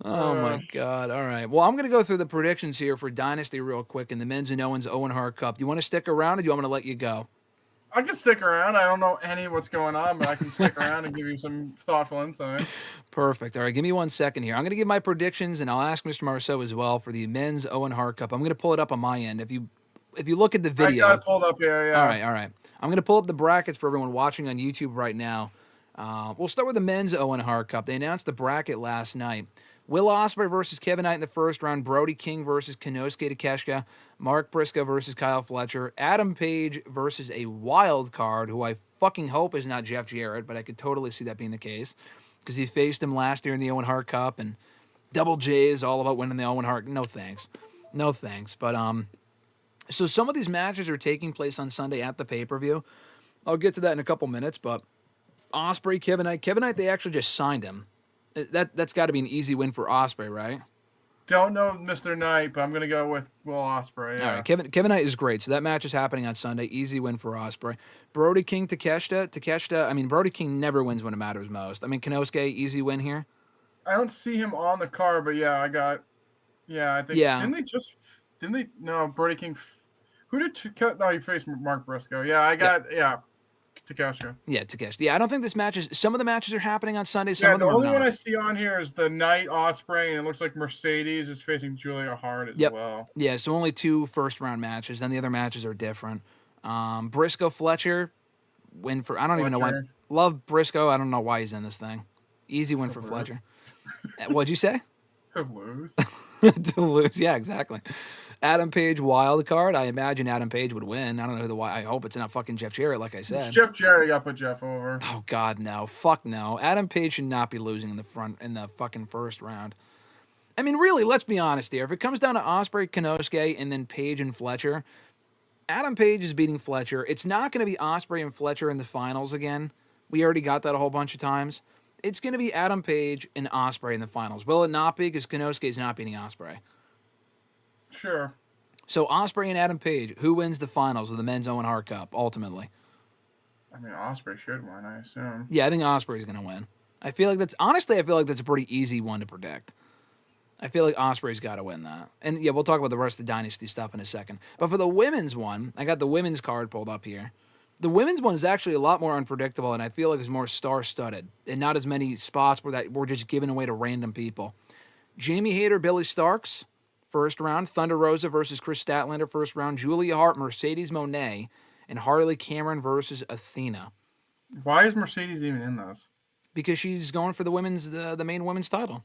Oh my God! All right. Well, I'm gonna go through the predictions here for Dynasty real quick in the men's and Owens Owen Hart Cup. Do you want to stick around, or do you want me to let you go? I can stick around. I don't know any of what's going on, but I can stick around and give you some thoughtful insight. Perfect. All right, give me 1 second here. I'm going to give my predictions, and I'll ask Mr. Marceau as well for the men's Owen Hart Cup. I'm going to pull it up on my end. If you look at the video, I got it pulled up here. Yeah. All right. I'm going to pull up the brackets for everyone watching on YouTube right now. We'll start with the men's Owen Hart Cup. They announced the bracket last night. Will Ospreay versus Kevin Knight in the first round. Brody King versus Konosuke Takeshita. Mark Briscoe versus Kyle Fletcher. Adam Page versus a wild card who I fucking hope is not Jeff Jarrett, but I could totally see that being the case because he faced him last year in the Owen Hart Cup, and Double J is all about winning the Owen Hart. No thanks. No thanks. But so some of these matches are taking place on Sunday at the pay-per-view. I'll get to that in a couple minutes, but Ospreay, Kevin Knight, they actually just signed him. That's got to be an easy win for Ospreay, right? Don't know Mr. Knight, but I'm going to go with Will Ospreay. Yeah. All right, Kevin Knight is great. So that match is happening on Sunday. Easy win for Ospreay. Brody King, Takeshita. I mean, Brody King never wins when it matters most. I mean, Konosuke, easy win here. I don't see him on the card, but I think. Yeah. No, Brody King. Who did he faced Mark Briscoe. Takeshita. Yeah, Takeshita. Yeah, I don't think this match is. Some of the matches are happening on Sunday. Some Yeah, of them the are only not. one I see on here is the Knight Ospreay, and it looks like Mercedes is facing Julia Hart as well. Yeah, so only 2 first-round matches. Then the other matches are different. Briscoe Fletcher win for. I don't even know why. Love Briscoe. I don't know why he's in this thing. Easy win for Fletcher. What'd you say? To lose. To lose. Yeah, exactly. Adam Page wild card. I imagine Adam Page would win. I don't know why. I hope it's not fucking Jeff Jarrett, like I said. It's Jeff Jarrett got put Jeff over. Oh God, no. Fuck no. Adam Page should not be losing in the fucking first round. I mean, really, let's be honest here. If it comes down to Ospreay, Konosuke, and then Page and Fletcher, Adam Page is beating Fletcher. It's not going to be Ospreay and Fletcher in the finals again. We already got that a whole bunch of times. It's going to be Adam Page and Ospreay in the finals. Will it not be? Because Konosuke is not beating Ospreay. Sure. So Ospreay and Adam Page, who wins the finals of the Men's Owen Hart Cup ultimately? I mean, Ospreay should win, I assume. Yeah, I think Ospreay's going to win. I feel like that's a pretty easy one to predict. I feel like Ospreay's got to win that. And yeah, we'll talk about the rest of the Dynasty stuff in a second. But for the women's one, I got the women's card pulled up here. The women's one is actually a lot more unpredictable, and I feel like it's more star-studded and not as many spots where we're just giving away to random people. Jamie Hayter, Billy Starks, first round. Thunder Rosa versus Chris Statlander, first round. Julia Hart, Mercedes Moné, and Harley Cameron versus Athena. Why is Mercedes even in this? Because she's going for the main women's title.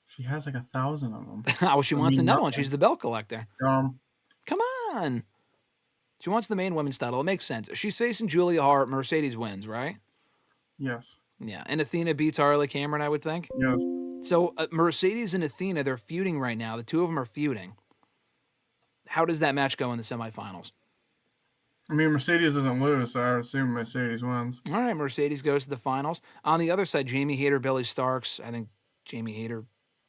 She has like 1,000 of them. Oh, she wants another one. She's the belt collector. Come on. She wants the main women's title. It makes sense. She's facing Julia Hart. Mercedes wins, right? Yes. Yeah, and Athena beats Harley Cameron, I would think. Yes. So Mercedes and Athena, they're feuding right now. The two of them are feuding. How does that match go in the semifinals? I mean, Mercedes doesn't lose, so I would assume Mercedes wins. All right, Mercedes goes to the finals. On the other side, Jamie Hayter, Billy Starks. I think Jamie Hayter,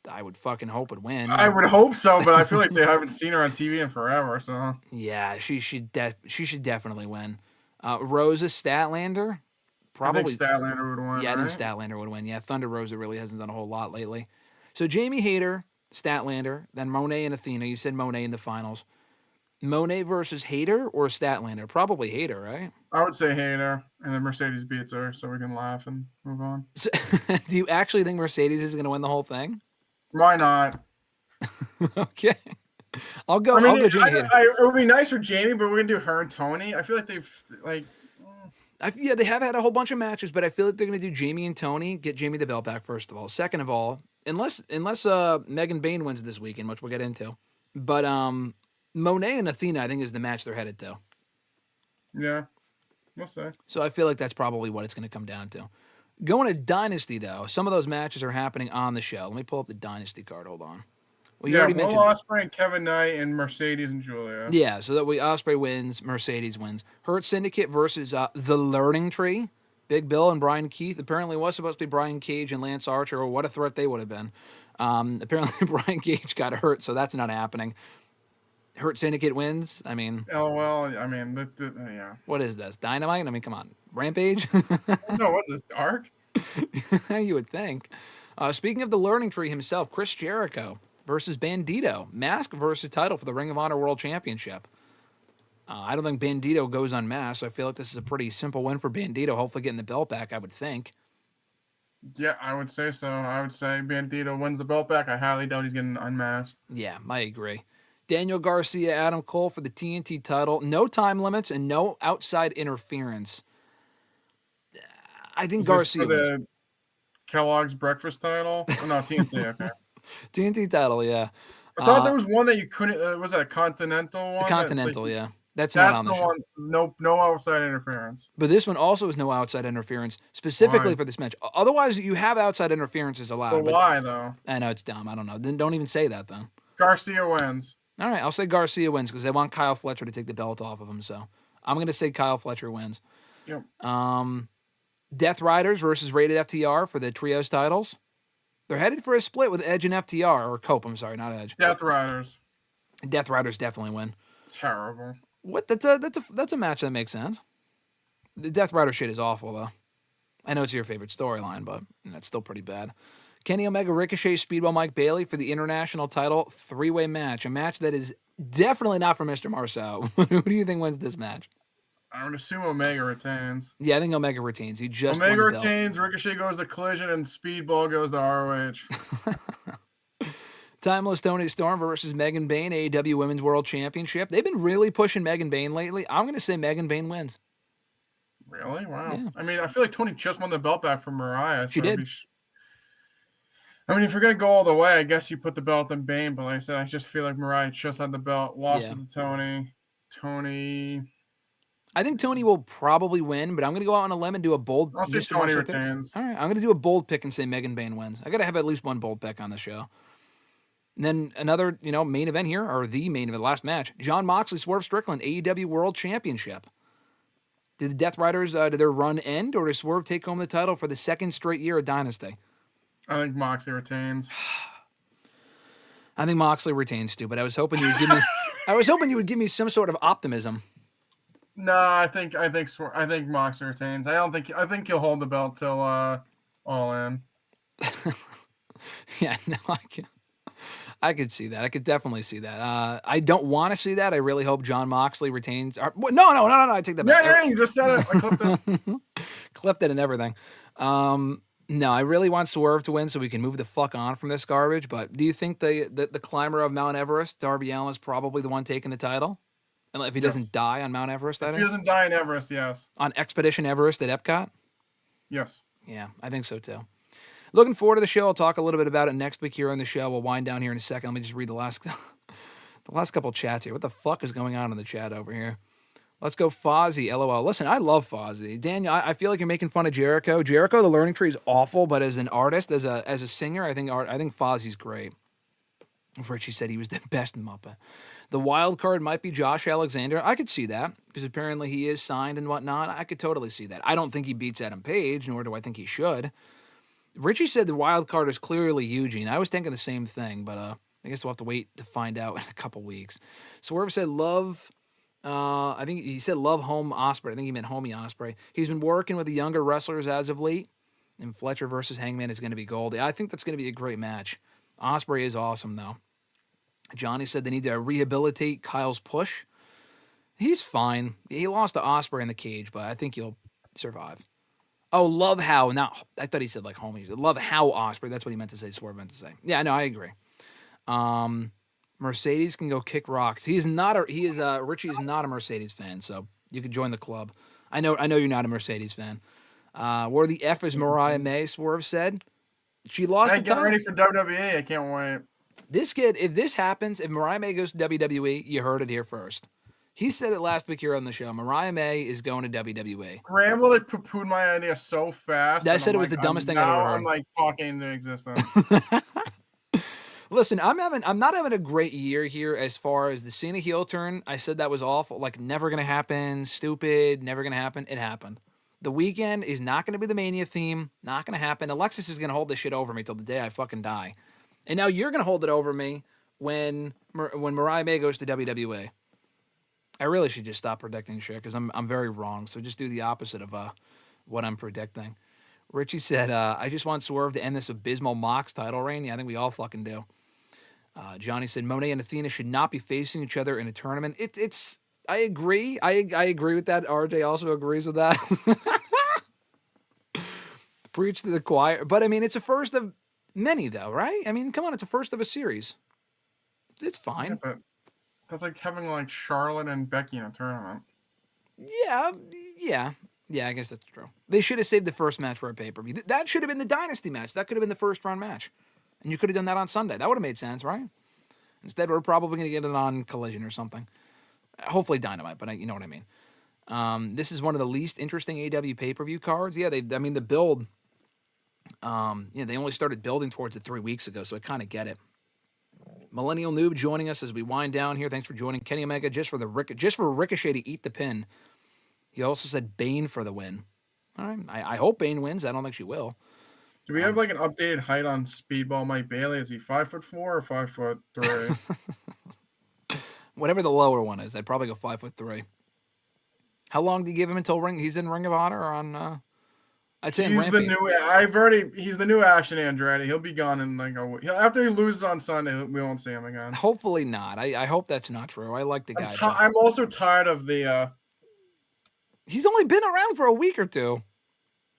I would fucking hope would win. I would hope so, but I feel like they haven't seen her on TV in forever. So yeah, she should definitely win. Rosa Statlander, probably. I think Statlander would win. Yeah, I think Statlander would win. Yeah, Thunder Rosa really hasn't done a whole lot lately. So Jamie Hayter, Statlander, then Moné and Athena. You said Moné in the finals. Moné versus Hayter or Statlander? Probably Hayter, right? I would say Hayter, and then Mercedes beats her, so we can laugh and move on. So, do you actually think Mercedes is going to win the whole thing? Why not? Okay. I'll go Jamie Hayter. It would be nice for Jamie, but we're going to do her and Tony. I feel like they have had a whole bunch of matches, but I feel like they're going to do Jamie and Tony, get Jamie the belt back, first of all. Second of all, unless Megan Bain wins this weekend, which we'll get into. But Moné and Athena, I think, is the match they're headed to. Yeah, we'll see. So I feel like that's probably what it's going to come down to. Going to Dynasty, though, some of those matches are happening on the show. Let me pull up the Dynasty card. Hold on. Well, you already mentioned Ospreay and Kevin Knight and Mercedes and Julia. Yeah, so that way Ospreay wins, Mercedes wins. Hurt Syndicate versus The Learning Tree. Big Bill and Brian Keith. Apparently it was supposed to be Brian Cage and Lance Archer. Or what a threat they would have been. Apparently Brian Cage got hurt, so that's not happening. Hurt Syndicate wins. I mean, yeah. What is this? Dynamite? I mean, come on, Rampage. No, what's this, Dark? You would think. Speaking of the Learning Tree himself, Chris Jericho versus Bandito, mask versus title for the Ring of Honor World Championship. I don't think Bandito goes unmasked, so I feel like this is a pretty simple win for Bandito. Hopefully, getting the belt back. I would think. Yeah, I would say so. I would say Bandito wins the belt back. I highly doubt he's getting unmasked. Yeah, I agree. Daniel Garcia, Adam Cole for the TNT title. No time limits and no outside interference. I think Garcia wins. Kellogg's breakfast title. Oh, no, TNT. Okay. TNT title, yeah. I thought there was one that you couldn't. Was that a Continental one? The Continental, yeah. That's not on the show. One. No outside interference. But this one also is no outside interference, specifically for this match. Otherwise, you have outside interferences allowed. But why, though? I know, it's dumb. I don't know. Then don't even say that, then. Garcia wins. All right, I'll say Garcia wins because they want Kyle Fletcher to take the belt off of him. So I'm going to say Kyle Fletcher wins. Yep. Death Riders versus Rated FTR for the trios titles. They're headed for a split with Edge and FTR, or Cope, I'm sorry, not Edge. Death Riders. Death Riders definitely win. Terrible. What? That's a match that makes sense. The Death Rider shit is awful, though. I know it's your favorite storyline, but it's still pretty bad. Kenny Omega, Ricochet, Speedball, Mike Bailey for the international title 3-way match. A match that is definitely not for Mr. Marceau. Who do you think wins this match? I would assume Omega retains. Yeah, I think Omega retains. He just Omega retains, Ricochet goes to Collision, and Speedball goes to ROH. Timeless Tony Storm versus Megan Bayne, AEW Women's World Championship. They've been really pushing Megan Bayne lately. I'm going to say Megan Bayne wins. Really? Wow. Yeah. I mean, I feel like Tony just won the belt back from Mariah. So she did. I mean, if you're going to go all the way, I guess you put the belt on Bayne. But like I said, I just feel like Mariah just had the belt, lost it to Tony. I think Tony will probably win, but I'm going to go out on a limb and do a bold. I'll say Tony retains. All right, I'm going to do a bold pick and say Megan Bayne wins. I got to have at least one bold pick on the show. And then another, main event here, or the main event, last match. Jon Moxley, Swerve Strickland, AEW World Championship. Did the Death Riders, did their run end, or does Swerve take home the title for the second straight year of Dynasty? I think Moxley retains. I think Moxley retains too, but I was hoping you would give me some sort of optimism. No, I think Moxley retains. I think he'll hold the belt till All In. Yeah, no, I could see that. I could definitely see that. I don't want to see that. I really hope Jon Moxley retains. No. I take that back. Yeah, you just said it. I clipped it. Clipped it and everything. No, I really want Swerve to win so we can move the fuck on from this garbage. But do you think the climber of Mount Everest, Darby Allin, is probably the one taking the title? And if he doesn't die on Mount Everest, if he doesn't die in Everest, yes. On Expedition Everest at Epcot? Yes. Yeah, I think so too. Looking forward to the show. I'll talk a little bit about it next week here on the show. We'll wind down here in a second. Let me just read the last couple chats here. What the fuck is going on in the chat over here? Let's go Fozzy, LOL. Listen, I love Fozzy. Daniel, I feel like you're making fun of Jericho. Jericho, the learning tree is awful, but as an artist, as a singer, I think Fozzy's great. Richie said he was the best Muppet. The wild card might be Josh Alexander. I could see that because apparently he is signed and whatnot. I could totally see that. I don't think he beats Adam Page, nor do I think he should. Richie said the wild card is clearly Eugene. I was thinking the same thing, but I guess we'll have to wait to find out in a couple weeks. Swerve said love. I think he said love home Ospreay. I think he meant homie Ospreay. He's been working with the younger wrestlers as of late, and Fletcher versus Hangman is going to be gold. I think that's going to be a great match. Ospreay is awesome, though. Johnny said they need to rehabilitate Kyle's push. He's fine. He lost to Ospreay in the cage, but I think he'll survive. Oh, love how. Now, I thought he said like homie. Love how Ospreay. That's what he meant to say. Swerve meant to say. Yeah, no, I agree. Mercedes can go kick rocks. Richie is not a Mercedes fan, so you can join the club. I know you're not a Mercedes fan. Where the F is Mariah May, Swerve said. She lost the title. Get ready for WWE. I can't wait. This kid, if this happens, if Mariah May goes to WWE, you heard it here first. He said it last week here on the show. Mariah May is going to WWE. Graham will poo-pooed my idea so fast. I said it was the dumbest thing I've ever heard. I'm like talking into existence. Listen, I'm not having a great year here as far as the Cena heel turn. I said that was awful, like never gonna happen, stupid, never gonna happen. It happened. The weekend is not gonna be the Mania theme. Not gonna happen. Alexis is gonna hold this shit over me till the day I fucking die. And now you're gonna hold it over me when Mariah May goes to WWE. I really should just stop predicting shit because I'm very wrong. So just do the opposite of what I'm predicting. Richie said, I just want Swerve to end this abysmal Mox title reign. Yeah, I think we all fucking do. Johnny said Monet and Athena should not be facing each other in a tournament. It's I agree. I agree with that. RJ also agrees with that. Preach to the choir. But I mean, it's a first of many though, right? I mean, come on, it's a first of a series. It's fine. Yeah, but that's like having like Charlotte and Becky in a tournament. Yeah. Yeah, I guess that's true. They should have saved the first match for a pay-per-view. That should have been the Dynasty match. That could have been the first round match. And you could have done that on Sunday. That would have made sense, right? Instead, we're probably going to get it on Collision or something. Hopefully Dynamite, but you know what I mean. This is one of the least interesting AEW pay-per-view cards. Yeah, the build, they only started building towards it 3 weeks ago, so I kind of get it. Millennial Noob joining us as we wind down here. Thanks for joining. Kenny Omega just for Ricochet to eat the pin. He also said Bane for the win. All right. I hope Bane wins. I don't think she will. Do we have like an updated height on Speedball Mike Bailey? Is he 5'4" or 5'3"? Whatever the lower one is, I'd probably go 5'3". How long do you give him until he's in Ring of Honor or on? I'd say he's the new Action Andretti. He'll be gone in like a week. After he loses on Sunday, we won't see him again. Hopefully not. I hope that's not true. I like the guy. I'm also tired of the. He's only been around for a week or two.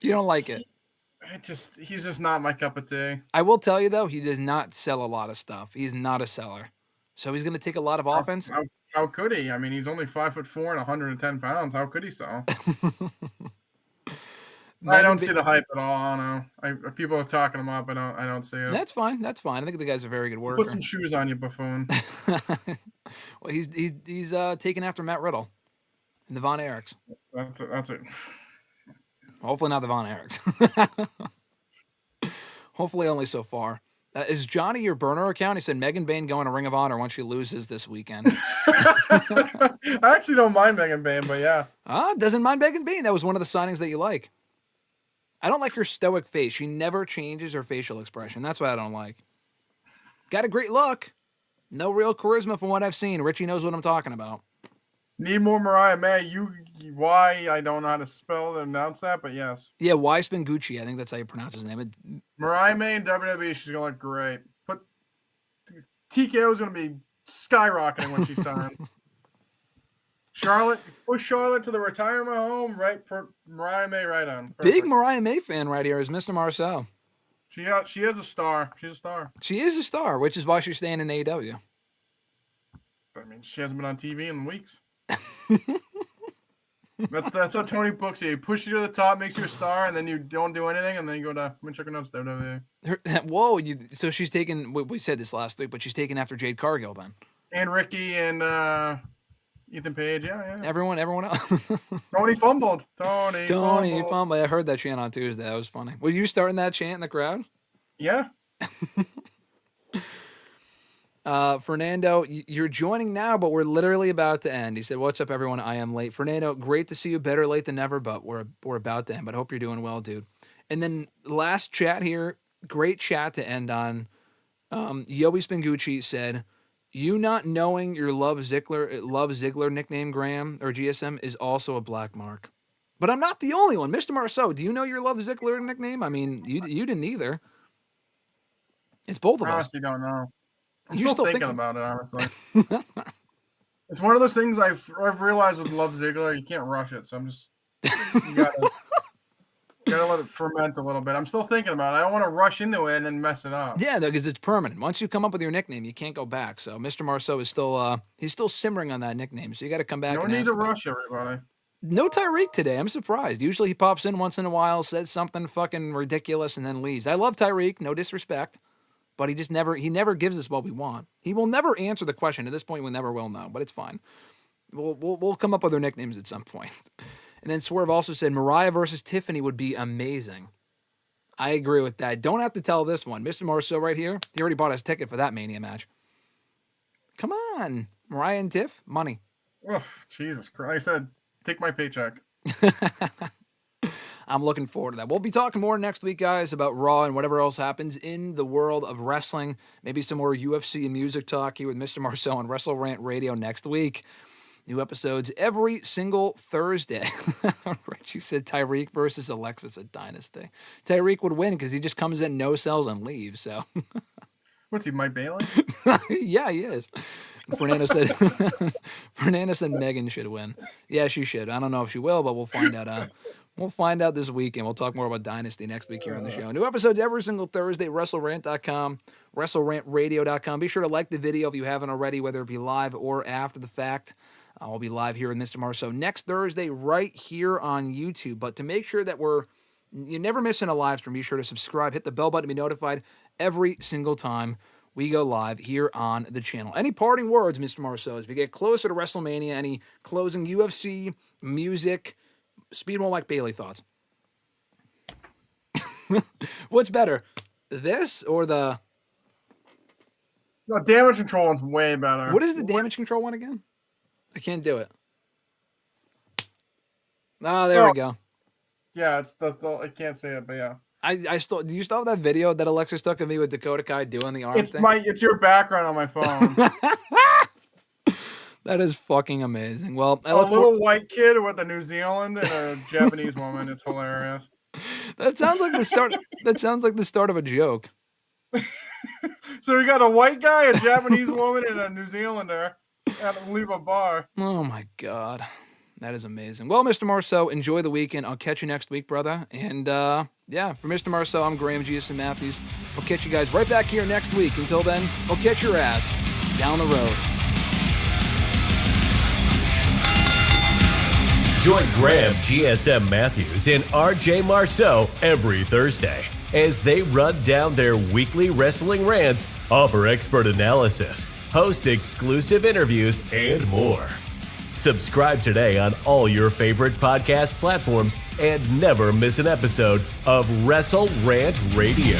You don't like it? He's just not my cup of tea. I will tell you though, he does not sell a lot of stuff. He's not a seller, so he's going to take a lot of offense. How could he? I mean, he's only 5'4" and 110 pounds. How could he sell? I don't see the hype at all. I don't know. People are talking him up. I don't see it. That's fine. I think the guy's a very good worker. Put some shoes on, you buffoon. Well, he's taking after Matt Riddle and the Von Erichs. That's it. Hopefully not the Von Erichs. Hopefully only so far. Is Johnny your burner account? He said Megan Bayne going to Ring of Honor once she loses this weekend. I actually don't mind Megan Bayne, but yeah. Doesn't mind Megan Bayne. That was one of the signings that you like. I don't like her stoic face. She never changes her facial expression. That's what I don't like. Got a great look. No real charisma from what I've seen. Richie knows what I'm talking about. Need more Mariah May. Why? I don't know how to spell and announce that, but yes. Yeah, Weissman Gucci. I think that's how you pronounce his name. Mariah May in WWE, she's going to look great. But TKO is going to be skyrocketing when she signs. Push Charlotte to the retirement home, right? Mariah May right on. Perfect. Big Mariah May fan right here is Mr. Marceau. She is a star. She's a star. She is a star, which is why she's staying in AEW. I mean, she hasn't been on TV in weeks. That's how Tony books you. He pushes you to the top, makes you a star, and then you don't do anything, and then you go to check notes WWE. Whoa! So she's taking. We said this last week, but she's taking after Jade Cargill then. And Ricky and Ethan Page, yeah. Everyone else. Tony fumbled. Tony fumbled. I heard that chant on Tuesday. That was funny. Were you starting that chant in the crowd? Yeah. Fernando, you're joining now, but we're literally about to end. He said, "What's up, everyone? I am late." Fernando, great to see you. Better late than never, but we're about to end. But I hope you're doing well, dude. And then last chat here, great chat to end on. Yobi Spingucci said, "You not knowing your Love Ziggler nickname, Graham or GSM, is also a black mark." But I'm not the only one, Mr. Marceau. Do you know your Love Ziggler nickname? I mean, you didn't either. It's both of us. I honestly don't know. I'm You're still thinking about it, honestly. It's one of those things I've realized with Love Ziggler, you can't rush it. So I'm just you gotta let it ferment a little bit. I'm still thinking about it. I don't want to rush into it and then mess it up. Yeah, because it's permanent. Once you come up with your nickname, you can't go back. So Mr. Marceau is still he's still simmering on that nickname. So you got to come back. No need to rush everybody. No Tyreek today. I'm surprised. Usually he pops in once in a while, says something fucking ridiculous, and then leaves. I love Tyreek. No disrespect. But he never gives us what we want. He will never answer the question. At this point, we never will know, but it's fine. We'll come up with their nicknames at some point. And then Swerve also said Mariah versus Tiffany would be amazing. I agree with that. Don't have to tell this one. Mr. Marceau right here, he already bought his ticket for that Mania match. Come on. Mariah and Tiff, money. Oh, Jesus Christ. I said, take my paycheck. I'm looking forward to that. We'll be talking more next week, guys, about Raw and whatever else happens in the world of wrestling. Maybe some more UFC and music talk here with Mr. Marceau on WrestleRant Radio next week. New episodes every single Thursday. Richie said Tyreek versus Alexis at Dynasty. Tyreek would win because he just comes in, no sells, and leaves. So, what's he, Mike Bailey? Yeah, he is. Fernando said Megan should win. Yeah, she should. I don't know if she will, but we'll find out. We'll find out this week, and we'll talk more about Dynasty next week here on the show. New episodes every single Thursday, WrestleRant.com, WrestleRantRadio.com. Be sure to like the video if you haven't already, whether it be live or after the fact. I'll be live here with Mr. Marceau next Thursday right here on YouTube. But to make sure that you're never missing a live stream, be sure to subscribe, hit the bell button to be notified every single time we go live here on the channel. Any parting words, Mr. Marceau, as we get closer to WrestleMania? Any closing UFC, music, Speedball Mike Bailey thoughts? What's better, this or the... No, damage control one's way better. What is the damage control one again? I can't do it. Oh, there we go. Yeah, it's the I can't say it, but yeah. I still, do you still have that video that Alexis took of me with Dakota Kai doing the arm thing? It's your background on my phone. That is fucking amazing. Well, a little white kid with a New Zealand and a Japanese woman. It's hilarious. That sounds like the start. That sounds like the start of a joke. So we got a white guy, a Japanese woman, and a New Zealander at a leave a bar. Oh my god, that is amazing. Well, Mr. Marceau, enjoy the weekend. I'll catch you next week, brother. And yeah, for Mr. Marceau, I'm Graham GSM Matthews. I'll catch you guys right back here next week. Until then, I'll catch your ass down the road. Join Graham GSM Matthews and RJ Marceau every Thursday as they run down their weekly wrestling rants, offer expert analysis, host exclusive interviews, and more. Subscribe today on all your favorite podcast platforms and never miss an episode of WrestleRant Radio.